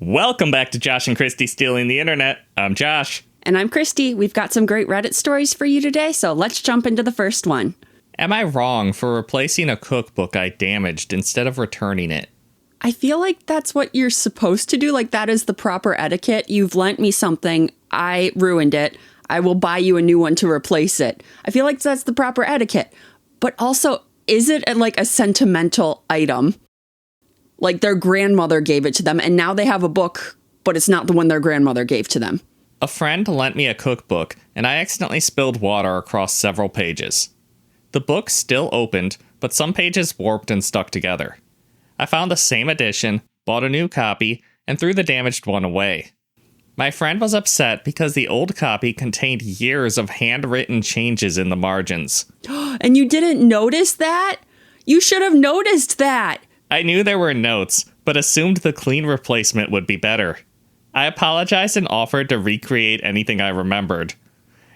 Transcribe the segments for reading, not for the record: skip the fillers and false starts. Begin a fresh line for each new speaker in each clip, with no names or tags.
Welcome back to Josh and Kristie Stealing the Internet. I'm Josh.
And I'm Kristie. We've got some great Reddit stories for you today, so let's jump into the first one.
Am I wrong for replacing a cookbook I damaged instead of returning it?
I feel like that's what you're supposed to do. Like, that is the proper etiquette. You've lent me something. I ruined it. I will buy you a new one to replace it. I feel like that's the proper etiquette. But also, is it like a sentimental item? Like their grandmother gave it to them, and now they have a book, but it's not the one their grandmother gave to them.
A friend lent me a cookbook, and I accidentally spilled water across several pages. The book still opened, but some pages warped and stuck together. I found the same edition, bought a new copy, and threw the damaged one away. My friend was upset because the old copy contained years of handwritten changes in the margins.
And you didn't notice that? You should have noticed that.
I knew there were notes, but assumed the clean replacement would be better. I apologized and offered to recreate anything I remembered.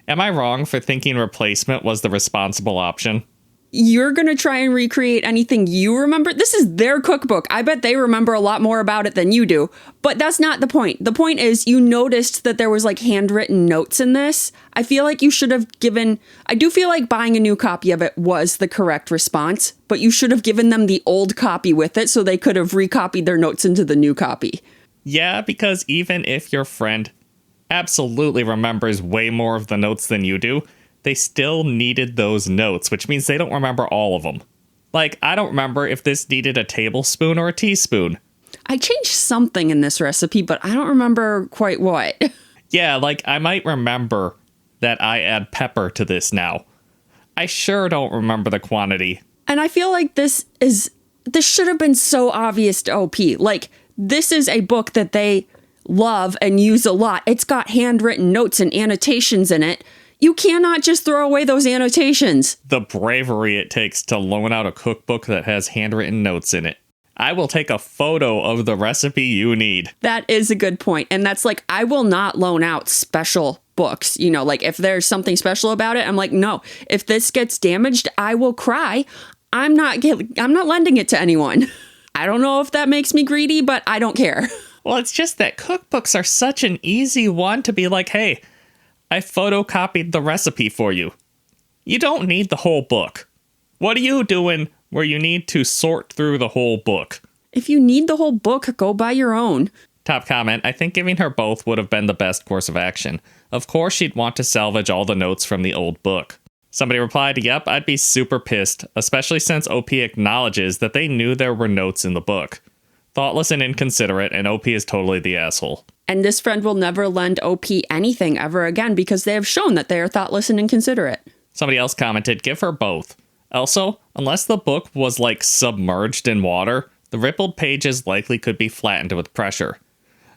Am I wrong for thinking replacement was the responsible option?
You're going to try and recreate anything you remember? This is their cookbook. I bet they remember a lot more about it than you do. But that's not the point. The point is you noticed that there was like handwritten notes in this. I feel like you should have given... I do feel like buying a new copy of it was the correct response, but you should have given them the old copy with it so they could have recopied their notes into the new copy.
Yeah, because even if your friend absolutely remembers way more of the notes than you do, they still needed those notes, which means they don't remember all of them. Like, I don't remember if this needed a tablespoon or a teaspoon.
I changed something in this recipe, but I don't remember quite what.
Yeah, like, I might remember that I add pepper to this now. I sure don't remember the quantity.
And I feel like this should have been so obvious to OP. Like, this is a book that they love and use a lot. It's got handwritten notes and annotations in it. You cannot just throw away those annotations.
The bravery it takes to loan out a cookbook that has handwritten notes in it. I will take a photo of the recipe you need.
That is a good point. And that's like, I will not loan out special books. You know, like if there's something special about it, I'm like, no, if this gets damaged, I will cry. I'm not lending it to anyone. I don't know if that makes me greedy, but I don't care.
Well, it's just that cookbooks are such an easy one to be like, hey, I photocopied the recipe for you. You don't need the whole book. What are you doing where you need to sort through the whole book?
If you need the whole book, go buy your own.
Top comment, I think giving her both would have been the best course of action. Of course she'd want to salvage all the notes from the old book. Somebody replied, yep, I'd be super pissed, especially since OP acknowledges that they knew there were notes in the book. Thoughtless and inconsiderate, and OP is totally the asshole.
And this friend will never lend OP anything ever again because they have shown that they are thoughtless and inconsiderate.
Somebody else commented, give her both. Also, unless the book was like submerged in water, the rippled pages likely could be flattened with pressure.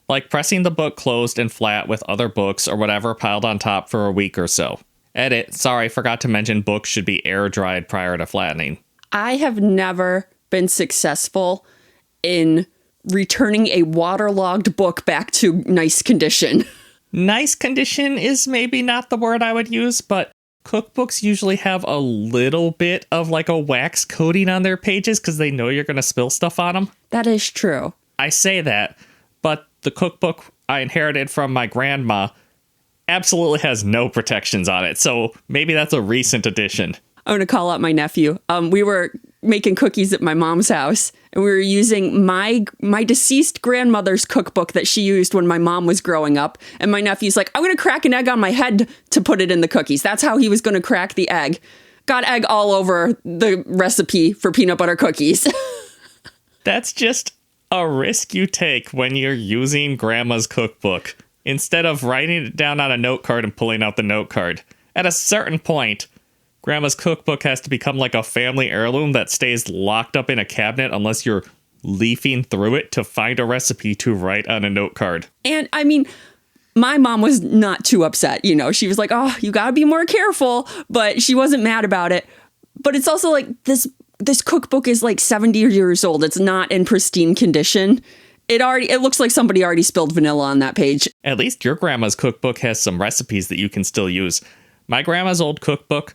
Like pressing the book closed and flat with other books or whatever piled on top for a week or so. Edit, sorry, forgot to mention books should be air dried prior to flattening.
I have never been successful in returning a waterlogged book back to nice condition.
Nice condition is maybe not the word I would use, but cookbooks usually have a little bit of like a wax coating on their pages because they know you're going to spill stuff on them.
That is true.
I say that, but the cookbook I inherited from my grandma absolutely has no protections on it, so maybe that's a recent addition.
I'm going to call out my nephew. We were making cookies at my mom's house, and we were using my deceased grandmother's cookbook that she used when my mom was growing up. And my nephew's like, I'm going to crack an egg on my head to put it in the cookies. That's how he was going to crack the egg. Got egg all over the recipe for peanut butter cookies.
That's just a risk you take when you're using grandma's cookbook instead of writing it down on a note card and pulling out the note card. At a certain point, grandma's cookbook has to become like a family heirloom that stays locked up in a cabinet unless you're leafing through it to find a recipe to write on a note card.
And I mean, my mom was not too upset. You know, she was like, oh, you gotta be more careful, but she wasn't mad about it. But it's also like this cookbook is like 70 years old. It's not in pristine condition. It looks like somebody already spilled vanilla on that page.
At least your grandma's cookbook has some recipes that you can still use. My grandma's old cookbook,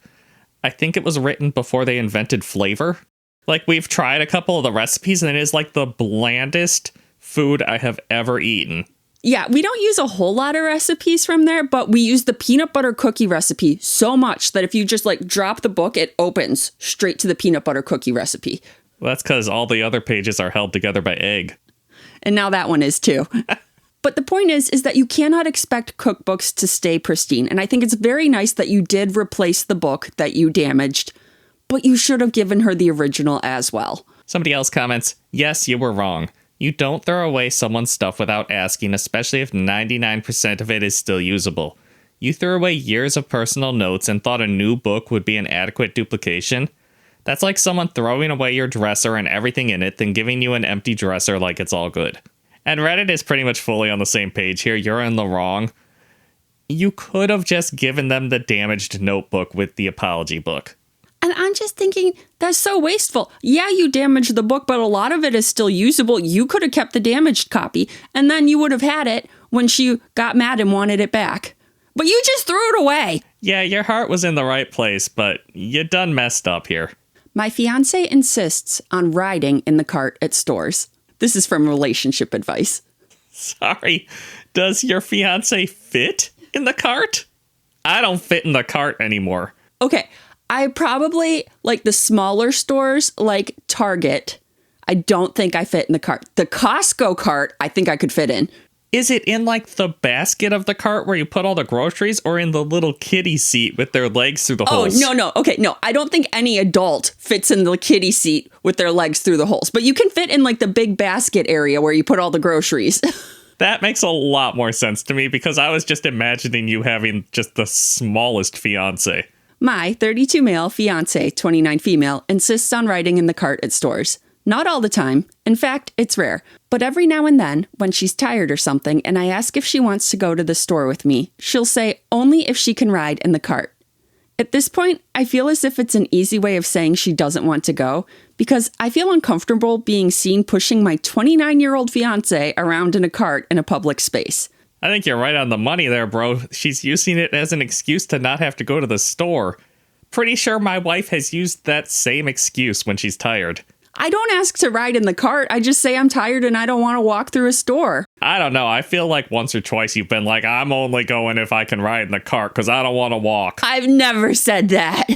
I think it was written before they invented flavor. Like, we've tried a couple of the recipes, and it is like the blandest food I have ever eaten.
Yeah, we don't use a whole lot of recipes from there, but we use the peanut butter cookie recipe so much that if you just like drop the book, it opens straight to the peanut butter cookie recipe.
Well, that's because all the other pages are held together by egg.
And now that one is too. But the point is that you cannot expect cookbooks to stay pristine. And I think it's very nice that you did replace the book that you damaged, but you should have given her the original as well.
Somebody else comments, yes, you were wrong. You don't throw away someone's stuff without asking, especially if 99% of it is still usable. You threw away years of personal notes and thought a new book would be an adequate duplication? That's like someone throwing away your dresser and everything in it, then giving you an empty dresser like it's all good. And Reddit is pretty much fully on the same page here. You're in the wrong. You could have just given them the damaged notebook with the apology book.
And I'm just thinking, that's so wasteful. Yeah, you damaged the book, but a lot of it is still usable. You could have kept the damaged copy, and then you would have had it when she got mad and wanted it back. But you just threw it away.
Yeah, your heart was in the right place, but you done messed up here.
My fiancé insists on riding in the cart at stores. This is from relationship advice.
Sorry, does your fiancé fit in the cart? I don't fit in the cart anymore.
Okay, I probably like the smaller stores like Target. I don't think I fit in the cart. The Costco cart, I think I could fit in.
Is it in like the basket of the cart where you put all the groceries, or in the little kiddie seat with their legs through the holes?
Oh, no. Okay, no. I don't think any adult fits in the kiddie seat with their legs through the holes. But you can fit in like the big basket area where you put all the groceries.
That makes a lot more sense to me because I was just imagining you having just the smallest fiancé.
My 32 male fiancé, 29 female, insists on riding in the cart at stores. Not all the time. In fact, it's rare. But every now and then, when she's tired or something, and I ask if she wants to go to the store with me, she'll say only if she can ride in the cart. At this point, I feel as if it's an easy way of saying she doesn't want to go, because I feel uncomfortable being seen pushing my 29-year-old fiancé around in a cart in a public space.
I think you're right on the money there, bro. She's using it as an excuse to not have to go to the store. Pretty sure my wife has used that same excuse when she's tired.
I don't ask to ride in the cart. I just say I'm tired and I don't want to walk through a store.
I don't know. I feel like once or twice you've been like, I'm only going if I can ride in the cart because I don't want to walk.
I've never said that.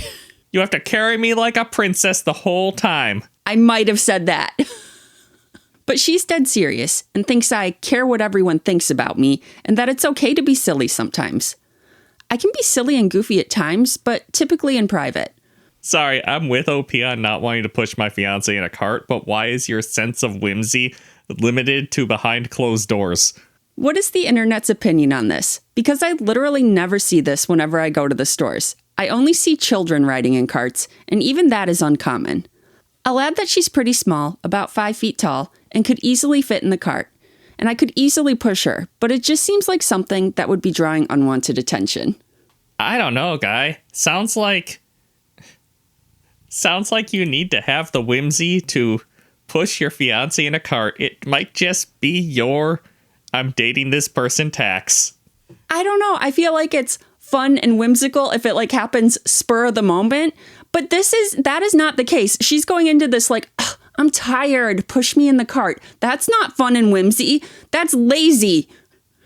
You have to carry me like a princess the whole time.
I might have said that. But she's dead serious and thinks I care what everyone thinks about me and that it's okay to be silly sometimes. I can be silly and goofy at times, but typically in private.
Sorry, I'm with OP on not wanting to push my fiancé in a cart, but why is your sense of whimsy limited to behind closed doors?
What is the internet's opinion on this? Because I literally never see this whenever I go to the stores. I only see children riding in carts, and even that is uncommon. I'll add that she's pretty small, about 5 feet tall, and could easily fit in the cart. And I could easily push her, but it just seems like something that would be drawing unwanted attention.
I don't know, guy. Sounds like you need to have the whimsy to push your fiancé in a cart. It might just be your I'm dating this person tax.
I don't know. I feel like it's fun and whimsical if it like happens spur of the moment. But that is not the case. She's going into this like, I'm tired. Push me in the cart. That's not fun and whimsy. That's lazy.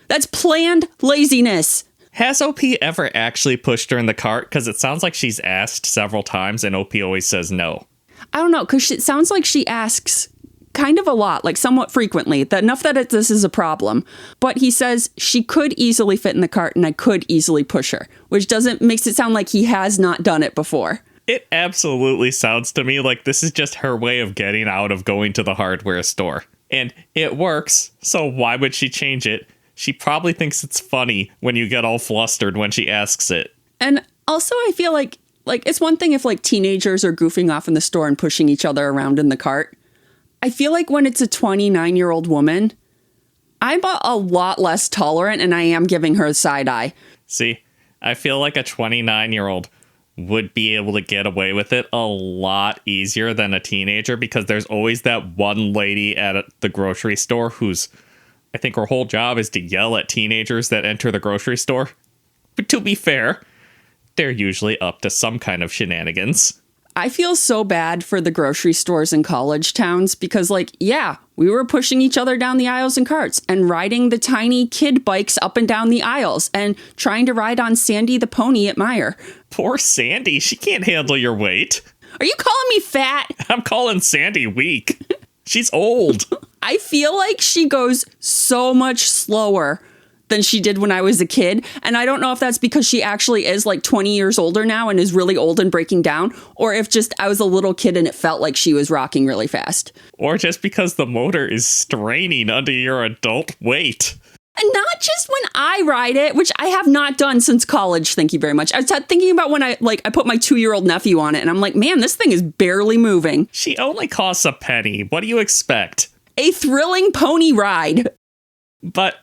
That's planned laziness.
Has OP ever actually pushed her in the cart? Because it sounds like she's asked several times and OP always says no.
I don't know, because it sounds like she asks kind of a lot, like somewhat frequently, enough that this is a problem. But he says she could easily fit in the cart and I could easily push her, which makes it sound like he has not done it before.
It absolutely sounds to me like this is just her way of getting out of going to the hardware store. And it works, so why would she change it? She probably thinks it's funny when you get all flustered when she asks it.
And also I feel like it's one thing if like teenagers are goofing off in the store and pushing each other around in the cart. I feel like when it's a 29-year-old woman, I'm a lot less tolerant and I am giving her a side eye.
See, I feel like a 29-year-old would be able to get away with it a lot easier than a teenager because there's always that one lady at the grocery store who's, I think her whole job is to yell at teenagers that enter the grocery store. But to be fair, they're usually up to some kind of shenanigans.
I feel so bad for the grocery stores in college towns because, like, yeah, we were pushing each other down the aisles in carts and riding the tiny kid bikes up and down the aisles and trying to ride on Sandy the pony at Meijer.
Poor Sandy. She can't handle your weight.
Are you calling me fat?
I'm calling Sandy weak. She's old.
I feel like she goes so much slower than she did when I was a kid. And I don't know if that's because she actually is like 20 years older now and is really old and breaking down, or if just I was a little kid and it felt like she was rocking really fast.
Or just because the motor is straining under your adult weight.
And not just when I ride it, which I have not done since college, thank you very much. I was thinking about when I put my 2-year-old nephew on it and I'm like, man, this thing is barely moving.
She only costs a penny. What do you expect?
A thrilling pony ride.
But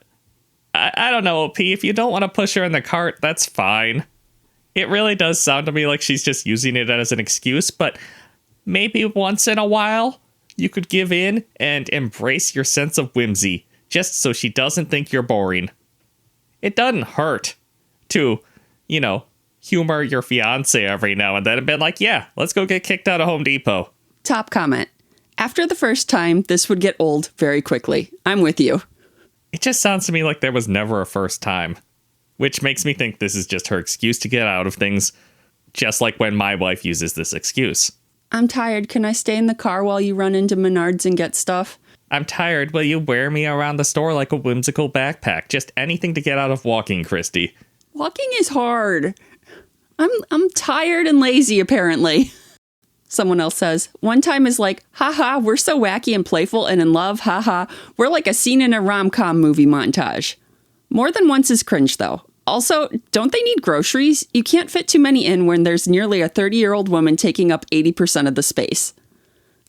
I don't know, OP. If you don't want to push her in the cart, that's fine. It really does sound to me like she's just using it as an excuse, but maybe once in a while you could give in and embrace your sense of whimsy, just so she doesn't think you're boring. It doesn't hurt to, humor your fiancé every now and then and be like, yeah, let's go get kicked out of Home Depot.
Top comment. After the first time, this would get old very quickly. I'm with you.
It just sounds to me like there was never a first time, which makes me think this is just her excuse to get out of things, just like when my wife uses this excuse.
I'm tired. Can I stay in the car while you run into Menards and get stuff?
I'm tired. Will you wear me around the store like a whimsical backpack? Just anything to get out of walking, Kristie.
Walking is hard. I'm tired and lazy, apparently. Someone else says, one time is like, haha, we're so wacky and playful and in love, haha. We're like a scene in a rom-com movie montage. More than once is cringe, though. Also, don't they need groceries? You can't fit too many in when there's nearly a 30-year-old woman taking up 80% of the space.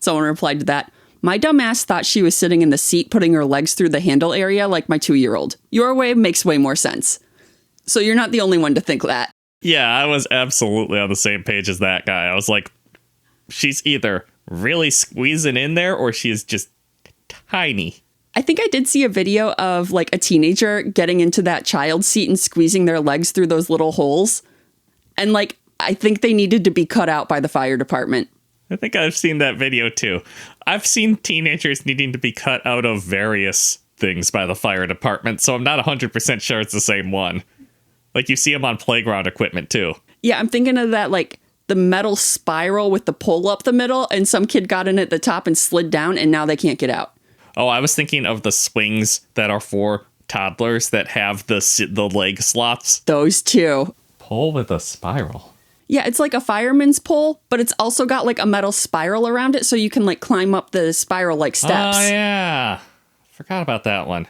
Someone replied to that, my dumb ass thought she was sitting in the seat putting her legs through the handle area like my 2-year-old. Your way makes way more sense. So you're not the only one to think that.
Yeah, I was absolutely on the same page as that guy. I was like, she's either really squeezing in there or she is just tiny.
I think I did see a video of like a teenager getting into that child seat and squeezing their legs through those little holes. And like, I think they needed to be cut out by the fire department.
I think I've seen that video too. I've seen teenagers needing to be cut out of various things by the fire department, so I'm not 100% sure it's the same one. Like you see them on playground equipment too.
Yeah, I'm thinking of that like the metal spiral with the pole up the middle, and some kid got in at the top and slid down, and now they can't get out.
Oh, I was thinking of the swings that are for toddlers that have the leg slots.
Those two.
Pole with a spiral.
Yeah, it's like a fireman's pole, but it's also got like a metal spiral around it so you can like climb up the spiral like steps.
Oh, yeah. Forgot about that one.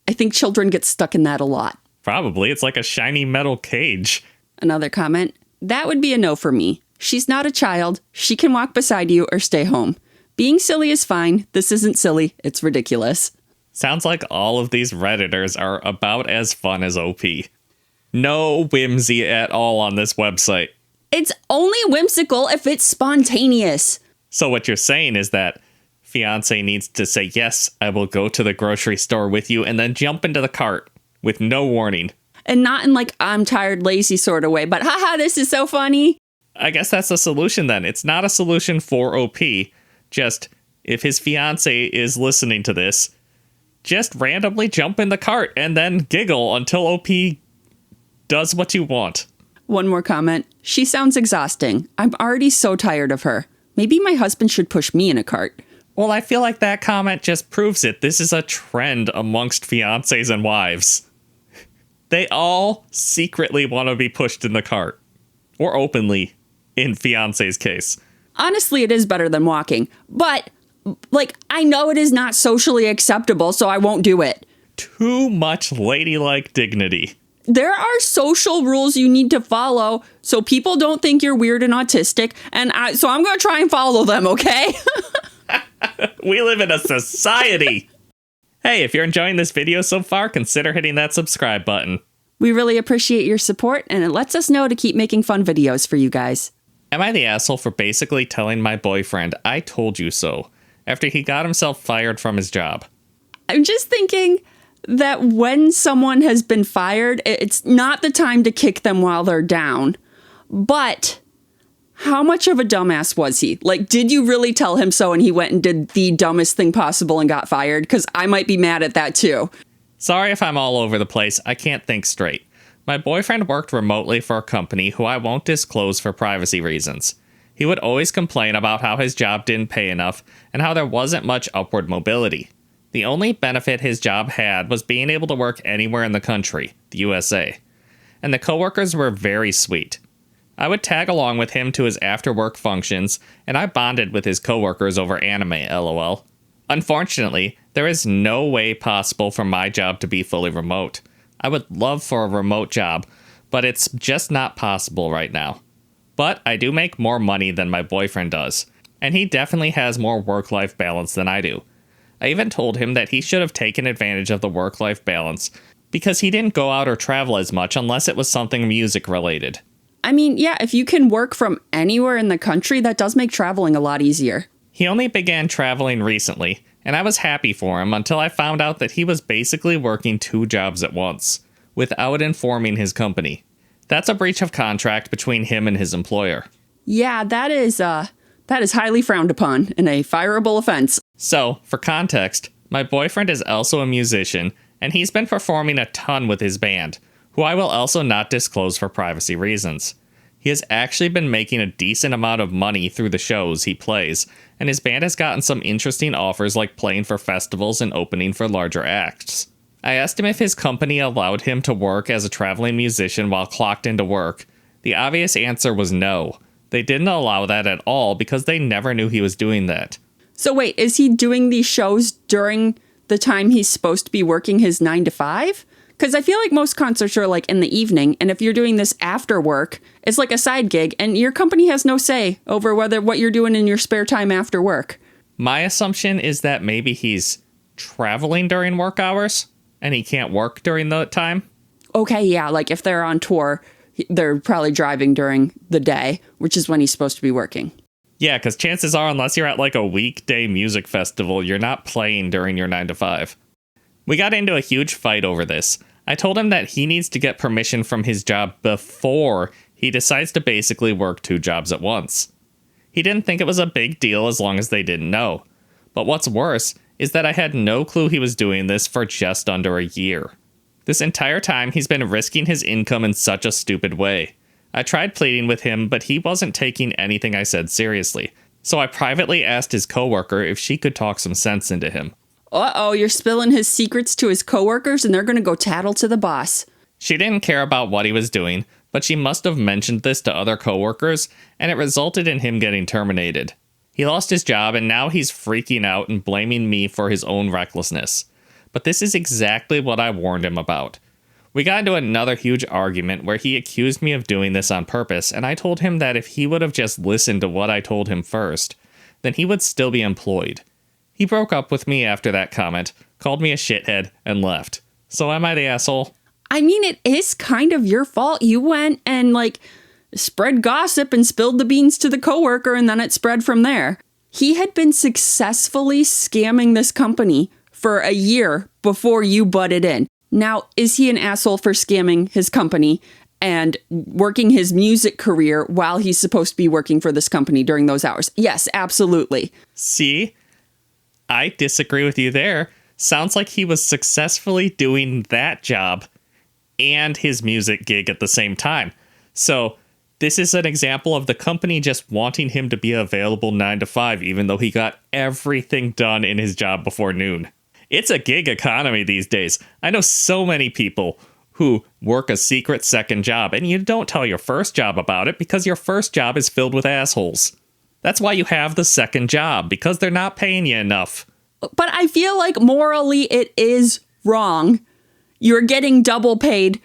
I think children get stuck in that a lot.
Probably. It's like a shiny metal cage.
Another comment. That would be a no for me. She's not a child. She can walk beside you or stay home. Being silly is fine. This isn't silly. It's ridiculous.
Sounds like all of these Redditors are about as fun as OP. No whimsy at all on this website.
It's only whimsical if it's spontaneous.
So what you're saying is that fiancé needs to say, yes, I will go to the grocery store with you, and then jump into the cart with no warning.
And not in like, I'm tired, lazy sort of way, but haha, this is so funny.
I guess that's a solution then. It's not a solution for OP. Just, if his fiancé is listening to this, just randomly jump in the cart and then giggle until OP does what you want.
One more comment. She sounds exhausting. I'm already so tired of her. Maybe my husband should push me in a cart.
Well, I feel like that comment just proves it. This is a trend amongst fiancés and wives. They all secretly want to be pushed in the cart. Or openly, in fiancé's case.
Honestly, it is better than walking. But, like, I know it is not socially acceptable, so I won't do it.
Too much ladylike dignity.
There are social rules you need to follow so people don't think you're weird and autistic, and so I'm going to try and follow them, okay?
We live in a society. Hey, if you're enjoying this video so far, consider hitting that subscribe button.
We really appreciate your support, and it lets us know to keep making fun videos for you guys.
Am I the asshole for basically telling my boyfriend I told you so after he got himself fired from his job?
I'm just thinking that when someone has been fired, it's not the time to kick them while they're down. But How much of a dumbass was he? Like, did you really tell him so and he went and did the dumbest thing possible and got fired? Because I might be mad at that too.
Sorry if I'm all over the place. I can't think straight. My boyfriend worked remotely for a company who I won't disclose for privacy reasons. He would always complain about how his job didn't pay enough and how there wasn't much upward mobility. The only benefit his job had was being able to work anywhere in the country, the USA. And the coworkers were very sweet. I would tag along with him to his after-work functions, and I bonded with his coworkers over anime, lol. Unfortunately, there is no way possible for my job to be fully remote. I would love for a remote job, but it's just not possible right now. But I do make more money than my boyfriend does, and he definitely has more work-life balance than I do. I even told him that he should have taken advantage of the work-life balance because he didn't go out or travel as much unless it was something music-related.
I mean, yeah, if you can work from anywhere in the country, that does make traveling a lot easier.
He only began traveling recently, and I was happy for him until I found out that he was basically working 2 jobs at once, without informing his company. That's a breach of contract between him and his employer.
Yeah, that is highly frowned upon and a fireable offense.
So, for context, my boyfriend is also a musician, and he's been performing a ton with his band, who I will also not disclose for privacy reasons. He has actually been making a decent amount of money through the shows he plays, and his band has gotten some interesting offers like playing for festivals and opening for larger acts. I asked him if his company allowed him to work as a traveling musician while clocked into work. The obvious answer was no. They didn't allow that at all because they never knew he was doing that.
So wait, is he doing these shows during the time he's supposed to be working his 9 to 5? Because I feel like most concerts are like in the evening, and if you're doing this after work, it's like a side gig, and your company has no say over what you're doing in your spare time after work.
My assumption is that maybe he's traveling during work hours, and he can't work during the time.
Okay, yeah, like if they're on tour, they're probably driving during the day, which is when he's supposed to be working.
Yeah, because chances are, unless you're at like a weekday music festival, you're not playing during your 9 to 5. We got into a huge fight over this. I told him that he needs to get permission from his job before he decides to basically work 2 jobs at once. He didn't think it was a big deal as long as they didn't know. But what's worse is that I had no clue he was doing this for just under a year. This entire time, he's been risking his income in such a stupid way. I tried pleading with him, but he wasn't taking anything I said seriously. So I privately asked his coworker if she could talk some sense into him.
Uh-oh, you're spilling his secrets to his coworkers and they're going to go tattle to the boss.
She didn't care about what he was doing, but she must have mentioned this to other coworkers, and it resulted in him getting terminated. He lost his job, and now he's freaking out and blaming me for his own recklessness. But this is exactly what I warned him about. We got into another huge argument where he accused me of doing this on purpose, and I told him that if he would have just listened to what I told him first, then he would still be employed. He broke up with me after that comment, called me a shithead, and left. So am I the asshole?
I mean, it is kind of your fault. You went and, spread gossip and spilled the beans to the coworker, and then it spread from there. He had been successfully scamming this company for a year before you butted in. Now, is he an asshole for scamming his company and working his music career while he's supposed to be working for this company during those hours? Yes, absolutely.
See? I disagree with you there. Sounds like he was successfully doing that job and his music gig at the same time. So this is an example of the company just wanting him to be available 9 to 5, even though he got everything done in his job before noon. It's a gig economy these days. I know so many people who work a secret second job, and you don't tell your first job about it because your first job is filled with assholes. That's why you have the second job, because they're not paying you enough.
But I feel like morally it is wrong. You're getting double paid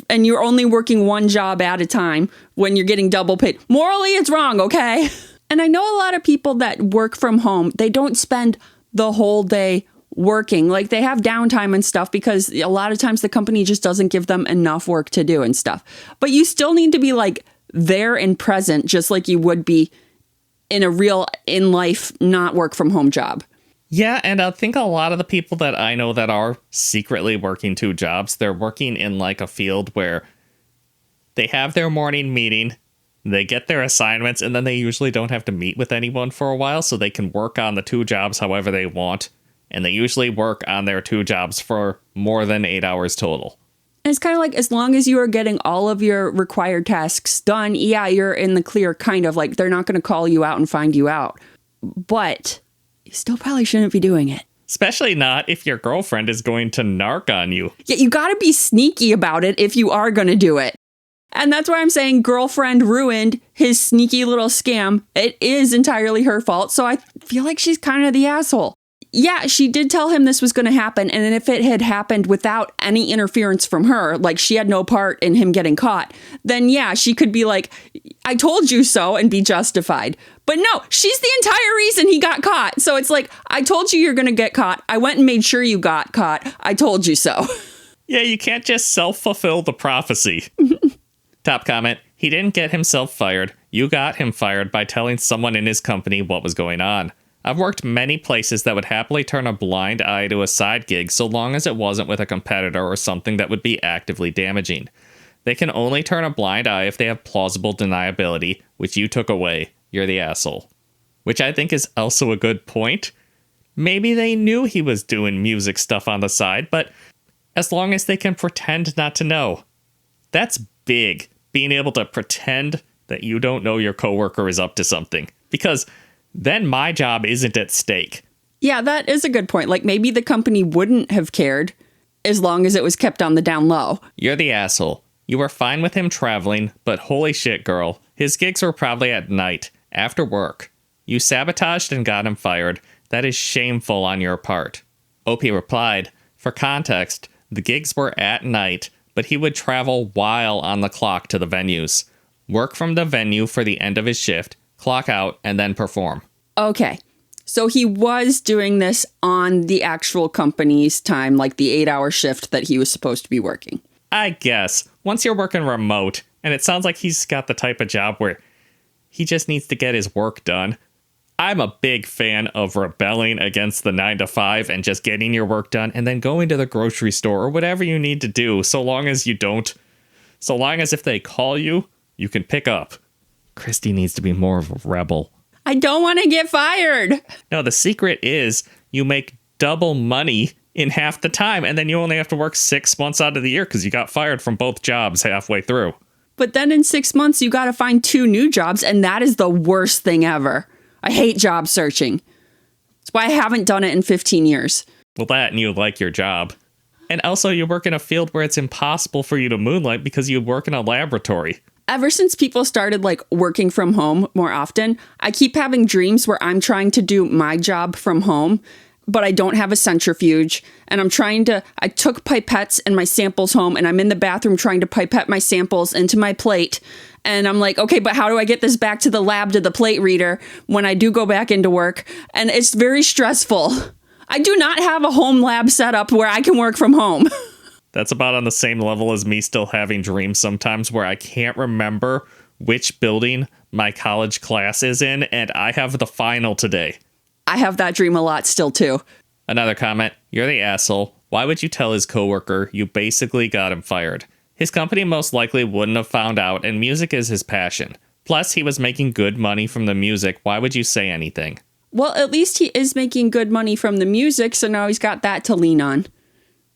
and you're only working one job at a time when you're getting double paid. Morally, it's wrong, okay? And I know a lot of people that work from home, they don't spend the whole day working. Like they have downtime and stuff because a lot of times the company just doesn't give them enough work to do and stuff. But you still need to be there and present just like you would be in a real in-life, not work from home job.
Yeah, and I think a lot of the people that I know that are secretly working 2 jobs, they're working in a field where they have their morning meeting, They get their assignments, and then they usually don't have to meet with anyone for a while, so they can work on the 2 jobs however they want. And they usually work on their 2 jobs for more than 8 hours total.
And it's kind of like, as long as you are getting all of your required tasks done, yeah, you're in the clear, kind of. Like, they're not going to call you out and find you out. But you still probably shouldn't be doing it.
Especially not if your girlfriend is going to narc on you.
Yeah, you got to be sneaky about it if you are going to do it. And that's why I'm saying girlfriend ruined his sneaky little scam. It is entirely her fault. So I feel like she's kind of the asshole. Yeah, she did tell him this was going to happen. And if it had happened without any interference from her, like she had no part in him getting caught, then yeah, she could be like, I told you so, and be justified. But no, she's the entire reason he got caught. So it's like, I told you you're going to get caught. I went and made sure you got caught. I told you so.
Yeah, you can't just self-fulfill the prophecy. Top comment, he didn't get himself fired. You got him fired by telling someone in his company what was going on. I've worked many places that would happily turn a blind eye to a side gig so long as it wasn't with a competitor or something that would be actively damaging. They can only turn a blind eye if they have plausible deniability, which you took away. You're the asshole. Which I think is also a good point. Maybe they knew he was doing music stuff on the side, but as long as they can pretend not to know. That's big, being able to pretend that you don't know your coworker is up to something. Because then my job isn't at stake.
Yeah, that is a good point. Like, maybe the company wouldn't have cared as long as it was kept on the down low.
You're the asshole. You were fine with him traveling, but holy shit, girl. His gigs were probably at night, after work. You sabotaged and got him fired. That is shameful on your part. OP replied, for context, the gigs were at night, but he would travel while on the clock to the venues. Work from the venue for the end of his shift, clock out, and then perform.
Okay. So he was doing this on the actual company's time, like the 8-hour shift that he was supposed to be working.
I guess. Once you're working remote, and it sounds like he's got the type of job where he just needs to get his work done. I'm a big fan of rebelling against the 9-to-5 and just getting your work done and then going to the grocery store or whatever you need to do, so long as if they call you, you can pick up. Kristie needs to be more of a rebel.
I don't want to get fired.
No, the secret is you make double money in half the time, and then you only have to work 6 months out of the year because you got fired from both jobs halfway through.
But then in 6 months, you got to find 2 new jobs, and that is the worst thing ever. I hate job searching. That's why I haven't done it in 15 years.
Well, that and you like your job. And also, you work in a field where it's impossible for you to moonlight because you work in a laboratory.
Ever since people started working from home more often, I keep having dreams where I'm trying to do my job from home, but I don't have a centrifuge. And I took pipettes and my samples home, and I'm in the bathroom trying to pipette my samples into my plate. And I'm like, okay, but how do I get this back to the lab, to the plate reader when I do go back into work? And it's very stressful. I do not have a home lab set up where I can work from home.
That's about on the same level as me still having dreams sometimes where I can't remember which building my college class is in, and I have the final today.
I have that dream a lot still, too.
Another comment, you're the asshole. Why would you tell his coworker you basically got him fired? His company most likely wouldn't have found out, and music is his passion. Plus, he was making good money from the music. Why would you say anything?
Well, at least he is making good money from the music, so now he's got that to lean on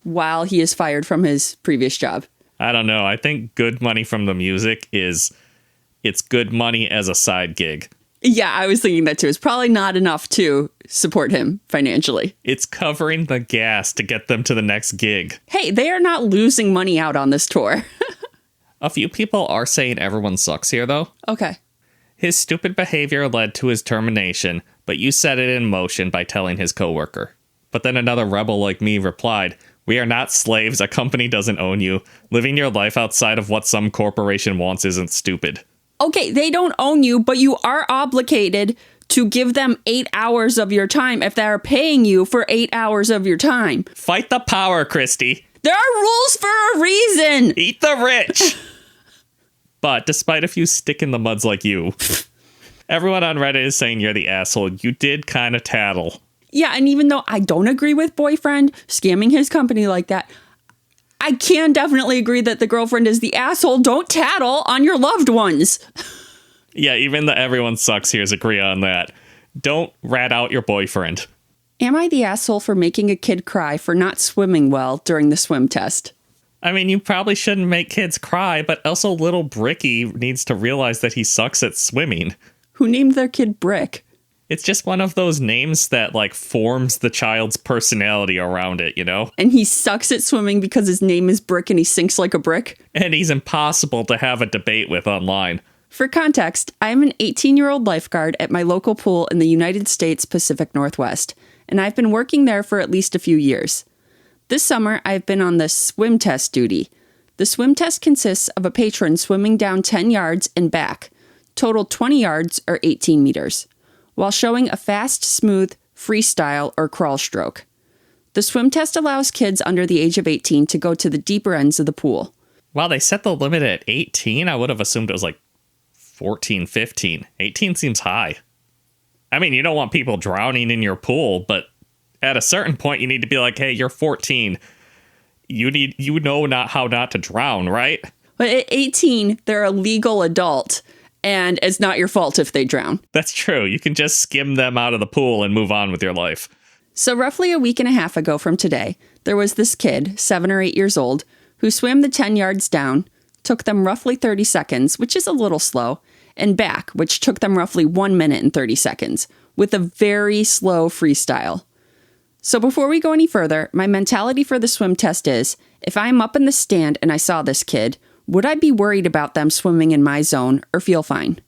while he is fired from his previous job.
I don't know. I think good money from the music it's good money as a side gig.
Yeah, I was thinking that too. It's probably not enough to support him financially.
It's covering the gas to get them to the next gig.
Hey, they are not losing money out on this tour.
A few people are saying everyone sucks here, though.
Okay.
His stupid behavior led to his termination, but you set it in motion by telling his coworker. But then another rebel like me replied, we are not slaves. A company doesn't own you. Living your life outside of what some corporation wants isn't stupid.
Okay, they don't own you, but you are obligated to give them 8 hours of your time if they're paying you for 8 hours of your time.
Fight the power, Kristie.
There are rules for a reason.
Eat the rich. But despite a few stick-in-the-muds like you, everyone on Reddit is saying you're the asshole. You did kind of tattle.
Yeah, and even though I don't agree with boyfriend scamming his company like that, I can definitely agree that the girlfriend is the asshole. Don't tattle on your loved ones.
Yeah, even the everyone sucks here's agree on that. Don't rat out your boyfriend.
Am I the asshole for making a kid cry for not swimming well during the swim test?
I mean, you probably shouldn't make kids cry, but also little Bricky needs to realize that he sucks at swimming.
Who named their kid Brick?
It's just one of those names that, like, forms the child's personality around it, you know?
And he sucks at swimming because his name is Brick and he sinks like a brick?
And he's impossible to have a debate with online.
For context, I am an 18-year-old lifeguard at my local pool in the United States Pacific Northwest, and I've been working there for at least a few years. This summer, I've been on the swim test duty. The swim test consists of a patron swimming down 10 yards and back, total 20 yards or 18 meters, while showing a fast, smooth, freestyle, or crawl stroke. The swim test allows kids under the age of 18 to go to the deeper ends of the pool.
Wow, they set the limit at 18? I would have assumed it was like 14, 15. 18 seems high. I mean, you don't want people drowning in your pool, but at a certain point, you need to be like, hey, you're 14. You know not how not to drown, right?
But at 18, they're a legal adult, and it's not your fault if they drown.
That's true. You can just skim them out of the pool and move on with your life.
So roughly a week and a half ago from today, there was this kid, 7 or 8 years old, who swam the 10 yards down, took them roughly 30 seconds, which is a little slow, and back, which took them roughly 1 minute and 30 seconds, with a very slow freestyle. So before we go any further, my mentality for the swim test is, if I'm up in the stand and I saw this kid, would I be worried about them swimming in my zone or feel fine?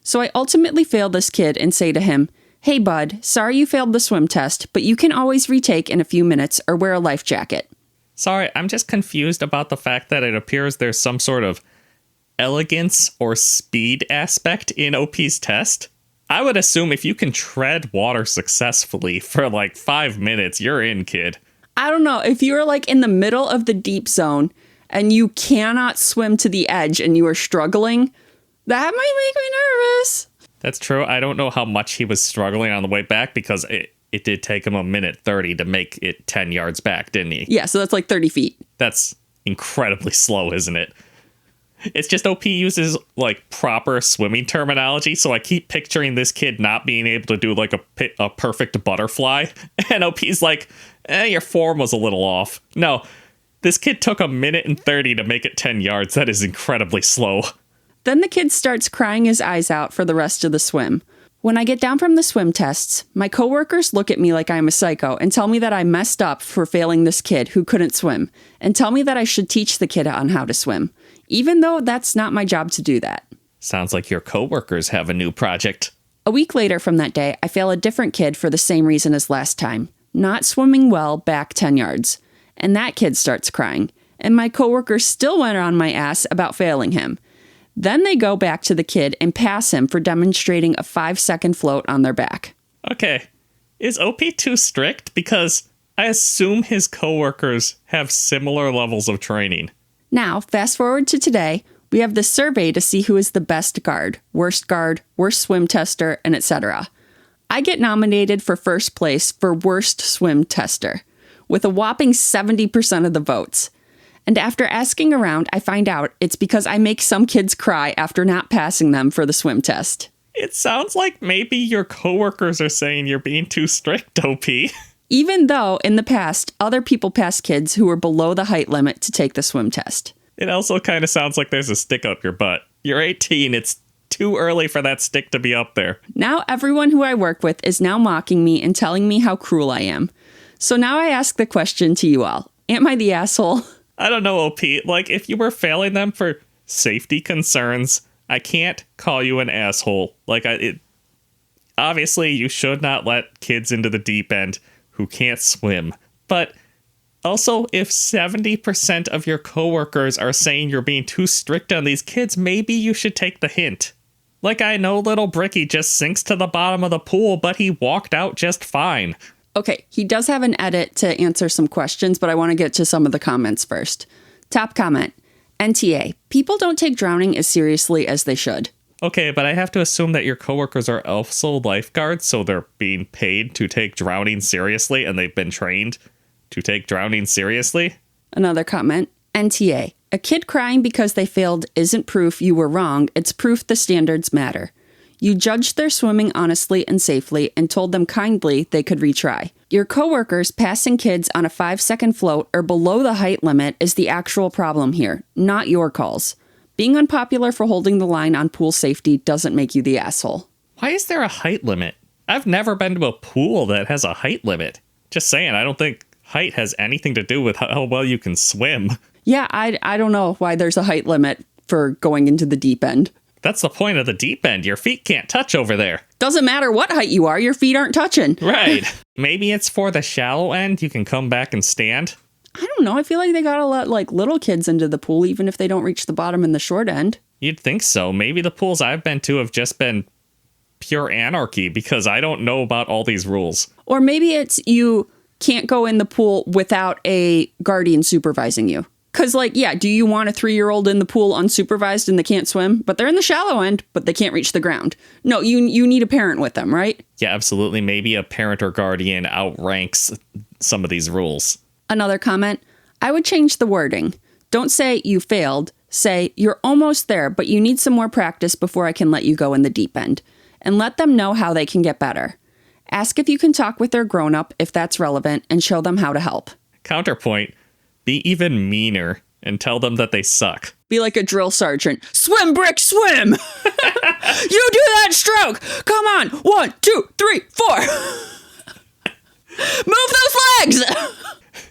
So I ultimately fail this kid and say to him, hey bud, sorry you failed the swim test, but you can always retake in a few minutes or wear a life jacket.
Sorry, I'm just confused about the fact that it appears there's some sort of elegance or speed aspect in OP's test. I would assume if you can tread water successfully for like 5 minutes, you're in, kid.
I don't know. If you're like in the middle of the deep zone and you cannot swim to the edge and you are struggling, that might make me nervous.
That's true. I don't know how much he was struggling on the way back because it did take him 1:30 to make it 10 yards back, didn't he?
Yeah, so that's like 30 feet.
That's incredibly slow, isn't it? It's just OP uses like proper swimming terminology, so I keep picturing this kid not being able to do like a perfect butterfly, and OP's like, your form was a little off. No, this kid took 1:30 to make it 10 yards. That is incredibly slow.
Then the kid starts crying his eyes out for the rest of the swim. When I get down from the swim tests, my coworkers look at me like I'm a psycho and tell me that I messed up for failing this kid who couldn't swim, and tell me that I should teach the kid on how to swim, even though that's not my job to do that.
Sounds like your coworkers have a new project.
A week later from that day, I fail a different kid for the same reason as last time, not swimming well back 10 yards. And that kid starts crying, and my coworkers still went on my ass about failing him. Then they go back to the kid and pass him for demonstrating a 5-second float on their back.
Okay, is OP too strict? Because I assume his coworkers have similar levels of training.
Now, fast forward to today, we have this survey to see who is the best guard, worst swim tester, and etc. I get nominated for first place for worst swim tester, with a whopping 70% of the votes. And after asking around, I find out it's because I make some kids cry after not passing them for the swim test.
It sounds like maybe your coworkers are saying you're being too strict, OP.
Even though, in the past, other people passed kids who were below the height limit to take the swim test.
It also kind of sounds like there's a stick up your butt. You're 18, it's too early for that stick to be up there.
Now everyone who I work with is now mocking me and telling me how cruel I am. So now I ask the question to you all. Am I the asshole?
I don't know, OP. Like, if you were failing them for safety concerns, I can't call you an asshole. Obviously, you should not let kids into the deep end who can't swim. But also, if 70% of your coworkers are saying you're being too strict on these kids, maybe you should take the hint. Like, I know little Bricky just sinks to the bottom of the pool, but he walked out just fine.
Okay, he does have an edit to answer some questions, but I want to get to some of the comments first. Top comment, NTA, people don't take drowning as seriously as they should.
Okay, but I have to assume that your coworkers are also lifeguards, so they're being paid to take drowning seriously, and they've been trained to take drowning seriously?
Another comment, NTA, A kid crying because they failed isn't proof you were wrong, it's proof the standards matter. You judged their swimming honestly and safely and told them kindly they could retry. Your coworkers passing kids on a 5-second float or below the height limit is the actual problem here, not your calls. Being unpopular for holding the line on pool safety doesn't make you the asshole.
Why is there a height limit? I've never been to a pool that has a height limit. Just saying, I don't think height has anything to do with how well you can swim.
Yeah, I don't know why there's a height limit for going into the deep end.
That's the point of the deep end. Your feet can't touch over there.
Doesn't matter what height you are, your feet aren't touching.
Right. Maybe it's for the shallow end. You can come back and stand.
I don't know. I feel like they gotta let like little kids into the pool, even if they don't reach the bottom in the short end.
You'd think so. Maybe the pools I've been to have just been pure anarchy because I don't know about all these rules.
Or maybe it's you can't go in the pool without a guardian supervising you. Because, like, yeah, do you want a 3-year-old in the pool unsupervised and they can't swim? But they're in the shallow end, but they can't reach the ground. No, you need a parent with them, right?
Yeah, absolutely. Maybe a parent or guardian outranks some of these rules.
Another comment, I would change the wording. Don't say you failed. Say you're almost there, but you need some more practice before I can let you go in the deep end. And let them know how they can get better. Ask if you can talk with their grown-up if that's relevant and show them how to help.
Counterpoint. Be even meaner and tell them that they suck.
Be like a drill sergeant. Swim, Brick, swim! You do that stroke! Come on! 1, 2, 3, 4! Move those legs!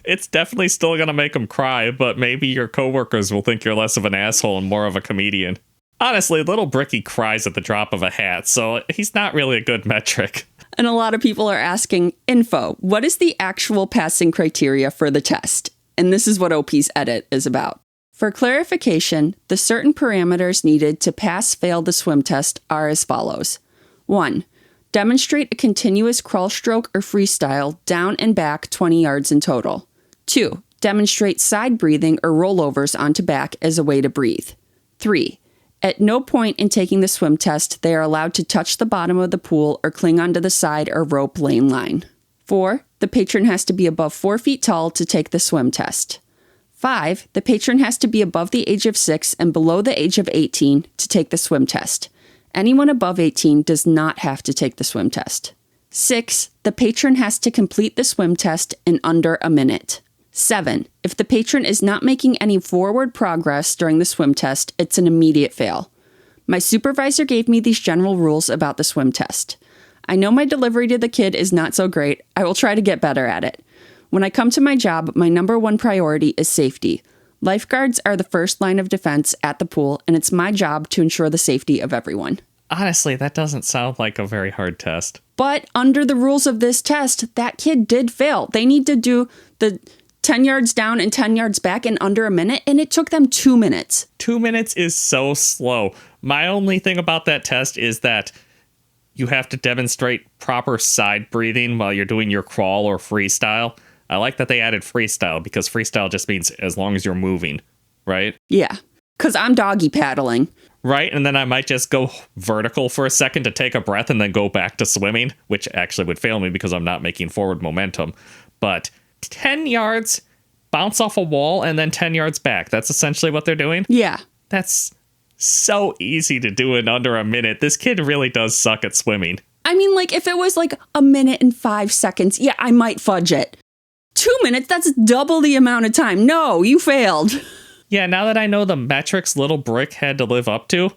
It's definitely still going to make them cry, but maybe your coworkers will think you're less of an asshole and more of a comedian. Honestly, little Bricky cries at the drop of a hat, so he's not really a good metric.
And a lot of people are asking, info, what is the actual passing criteria for the test? And this is what OP's edit is about. For clarification, the certain parameters needed to pass-fail the swim test are as follows. 1. Demonstrate a continuous crawl stroke or freestyle down and back 20 yards in total. 2. Demonstrate side breathing or rollovers onto back as a way to breathe. 3. At no point in taking the swim test, they are allowed to touch the bottom of the pool or cling onto the side or rope lane line. 4. The patron has to be above 4 feet tall to take the swim test. 5. The patron has to be above the age of 6 and below the age of 18 to take the swim test. Anyone above 18 does not have to take the swim test. 6. The patron has to complete the swim test in under a minute. 7. If the patron is not making any forward progress during the swim test, it's an immediate fail. My supervisor gave me these general rules about the swim test. I know my delivery to the kid is not so great. I will try to get better at it. When I come to my job, my number one priority is safety. Lifeguards are the first line of defense at the pool, and it's my job to ensure the safety of everyone.
Honestly, that doesn't sound like a very hard test.
But under the rules of this test, that kid did fail. They need to do the 10 yards down and 10 yards back in under a minute, and it took them 2 minutes.
2 minutes is so slow. My only thing about that test is that you have to demonstrate proper side breathing while you're doing your crawl or freestyle. I like that they added freestyle because freestyle just means as long as you're moving, right?
Yeah, because I'm doggy paddling.
Right, and then I might just go vertical for a second to take a breath and then go back to swimming, which actually would fail me because I'm not making forward momentum. But 10 yards, bounce off a wall, and then 10 yards back. That's essentially what they're doing?
Yeah.
That's so easy to do in under a minute. This kid really does suck at swimming.
I mean, like, if it was like a minute and 5 seconds, yeah, I might fudge it. 2 minutes, that's double the amount of time. No, you failed.
Yeah, now that I know the metrics Little Brick had to live up to,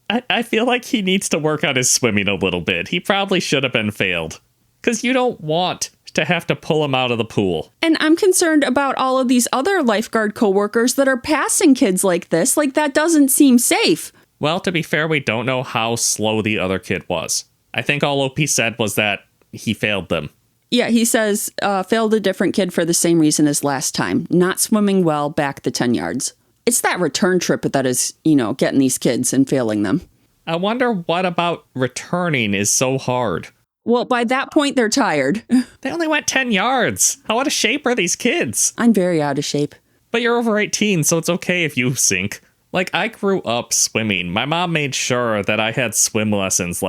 I feel like he needs to work on his swimming a little bit. He probably should have been failed. Because you don't want to have to pull him out of the pool.
And I'm concerned about all of these other lifeguard coworkers that are passing kids like this. Like, that doesn't seem safe.
Well, to be fair, we don't know how slow the other kid was. I think all OP said was that he failed them.
Yeah, he says, failed a different kid for the same reason as last time. Not swimming well back the 10 yards. It's that return trip that is, getting these kids and failing them.
I wonder what about returning is so hard.
Well, by that point, they're tired.
They only went 10 yards. How out of shape are these kids?
I'm very out of shape.
But you're over 18, so it's okay if you sink. Like, I grew up swimming. My mom made sure that I had swim lessons,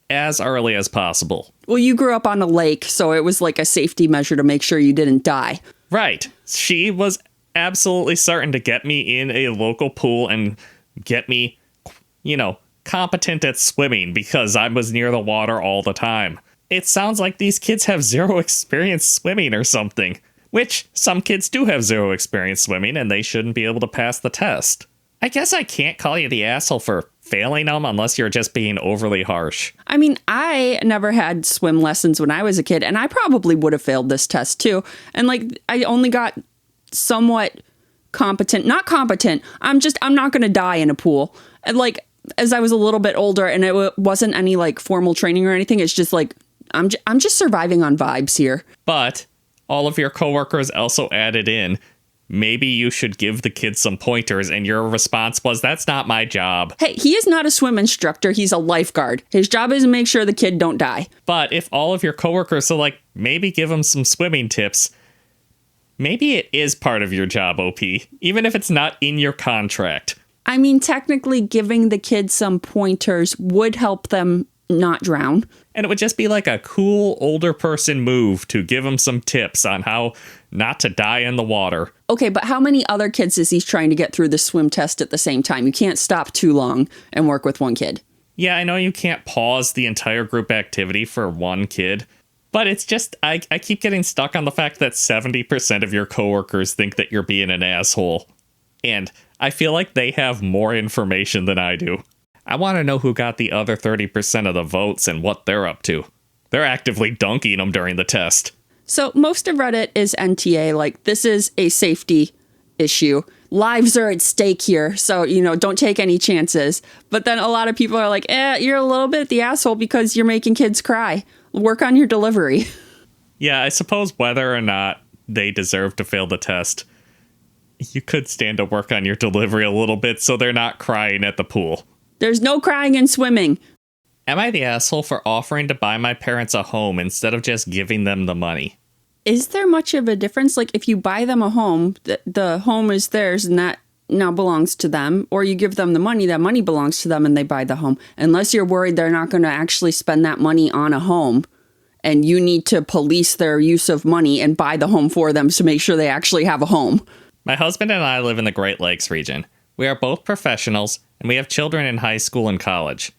as early as possible.
Well, you grew up on a lake, so it was like a safety measure to make sure you didn't die.
Right. She was absolutely certain to get me in a local pool and get me, competent at swimming because I was near the water all the time. It sounds like these kids have zero experience swimming or something, which some kids do have zero experience swimming and they shouldn't be able to pass the test. I guess I can't call you the asshole for failing them unless you're just being overly harsh.
I mean, I never had swim lessons when I was a kid, and I probably would have failed this test too. And I only got somewhat competent, not competent. I'm not going to die in a pool. And as I was a little bit older and it wasn't any formal training or anything, it's just I'm just surviving on vibes here.
But all of your coworkers also added in, maybe you should give the kids some pointers, and your response was, that's not my job.
Hey, he is not a swim instructor. He's a lifeguard. His job is to make sure the kid don't die.
But if all of your coworkers maybe give him some swimming tips, maybe it is part of your job, OP, even if it's not in your contract.
I mean, technically giving the kids some pointers would help them not drown.
And it would just be a cool older person move to give them some tips on how not to die in the water.
Okay, but how many other kids is he trying to get through the swim test at the same time? You can't stop too long and work with one kid.
Yeah, I know you can't pause the entire group activity for one kid, but it's just, I keep getting stuck on the fact that 70% of your coworkers think that you're being an asshole. And I feel like they have more information than I do. I want to know who got the other 30% of the votes and what they're up to. They're actively dunking them during the test.
So most of Reddit is NTA, this is a safety issue. Lives are at stake here, so, don't take any chances. But then a lot of people are you're a little bit the asshole because you're making kids cry. Work on your delivery.
Yeah, I suppose whether or not they deserve to fail the test, you could stand to work on your delivery a little bit so they're not crying at the pool.
There's no crying and swimming.
Am I the asshole for offering to buy my parents a home instead of just giving them the money?
Is there much of a difference? If you buy them a home, the home is theirs and that now belongs to them, or you give them the money, that money belongs to them and they buy the home. Unless you're worried they're not going to actually spend that money on a home and you need to police their use of money and buy the home for them to make sure they actually have a home.
My husband and I live in the Great Lakes region. We are both professionals, and we have children in high school and college.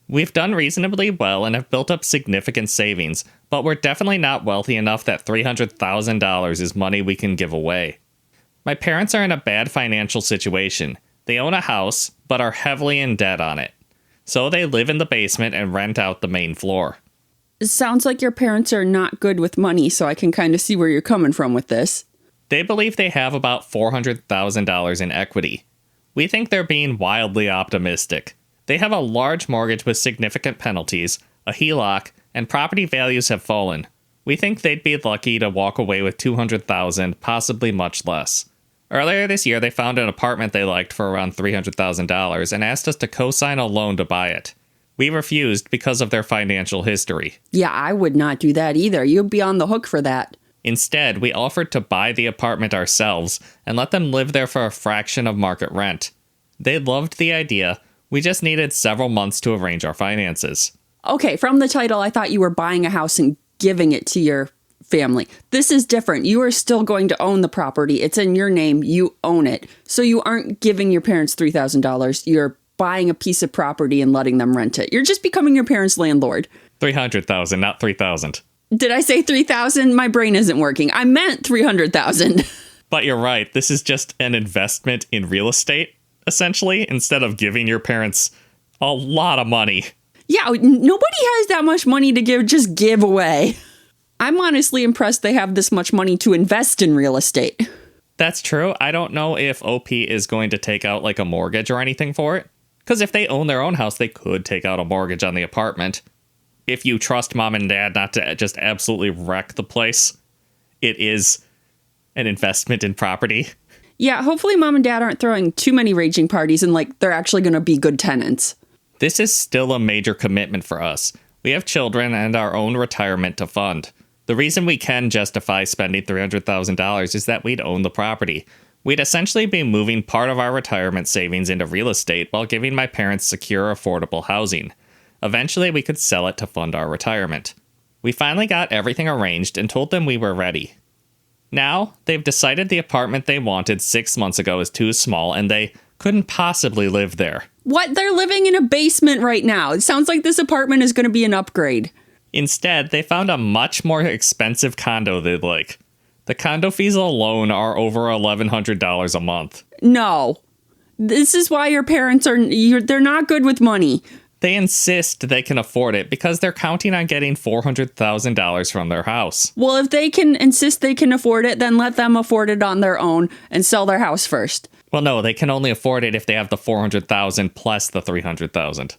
We've done reasonably well and have built up significant savings, but we're definitely not wealthy enough that $300,000 is money we can give away. My parents are in a bad financial situation. They own a house, but are heavily in debt on it. So they live in the basement and rent out the main floor.
It sounds like your parents are not good with money, so I can kind of see where you're coming from with this.
They believe they have about $400,000 in equity. We think they're being wildly optimistic. They have a large mortgage with significant penalties, a HELOC, and property values have fallen. We think they'd be lucky to walk away with $200,000, possibly much less. Earlier this year, they found an apartment they liked for around $300,000 and asked us to co-sign a loan to buy it. We refused because of their financial history.
Yeah, I would not do that either. You'd be on the hook for that.
Instead, we offered to buy the apartment ourselves and let them live there for a fraction of market rent. They loved the idea. We just needed several months to arrange our finances.
Okay, from the title, I thought you were buying a house and giving it to your family. This is different. You are still going to own the property. It's in your name. You own it. So you aren't giving your parents $3,000. You're buying a piece of property and letting them rent it. You're just becoming your parents' landlord.
$300,000, not $3,000.
Did I say 3,000? My brain isn't working. I meant 300,000.
But you're right. This is just an investment in real estate, essentially, instead of giving your parents a lot of money.
Yeah, nobody has that much money to just give away. I'm honestly impressed they have this much money to invest in real estate.
That's true. I don't know if OP is going to take out a mortgage or anything for it. Because if they own their own house, they could take out a mortgage on the apartment. If you trust mom and dad not to just absolutely wreck the place, it is an investment in property.
Yeah, hopefully mom and dad aren't throwing too many raging parties and they're actually going to be good tenants.
This is still a major commitment for us. We have children and our own retirement to fund. The reason we can justify spending $300,000 is that we'd own the property. We'd essentially be moving part of our retirement savings into real estate while giving my parents secure, affordable housing. Eventually, we could sell it to fund our retirement. We finally got everything arranged and told them we were ready. Now, they've decided the apartment they wanted 6 months ago is too small and they couldn't possibly live there.
What? They're living in a basement right now. It sounds like this apartment is going to be an upgrade.
Instead, they found a much more expensive condo they'd like. The condo fees alone are over $1,100 a month.
No. This is why your parents they're not good with money.
They insist they can afford it because they're counting on getting $400,000 from their house.
Well, if they can insist they can afford it, then let them afford it on their own and sell their house first.
Well, no, they can only afford it if they have the $400,000 plus the $300,000.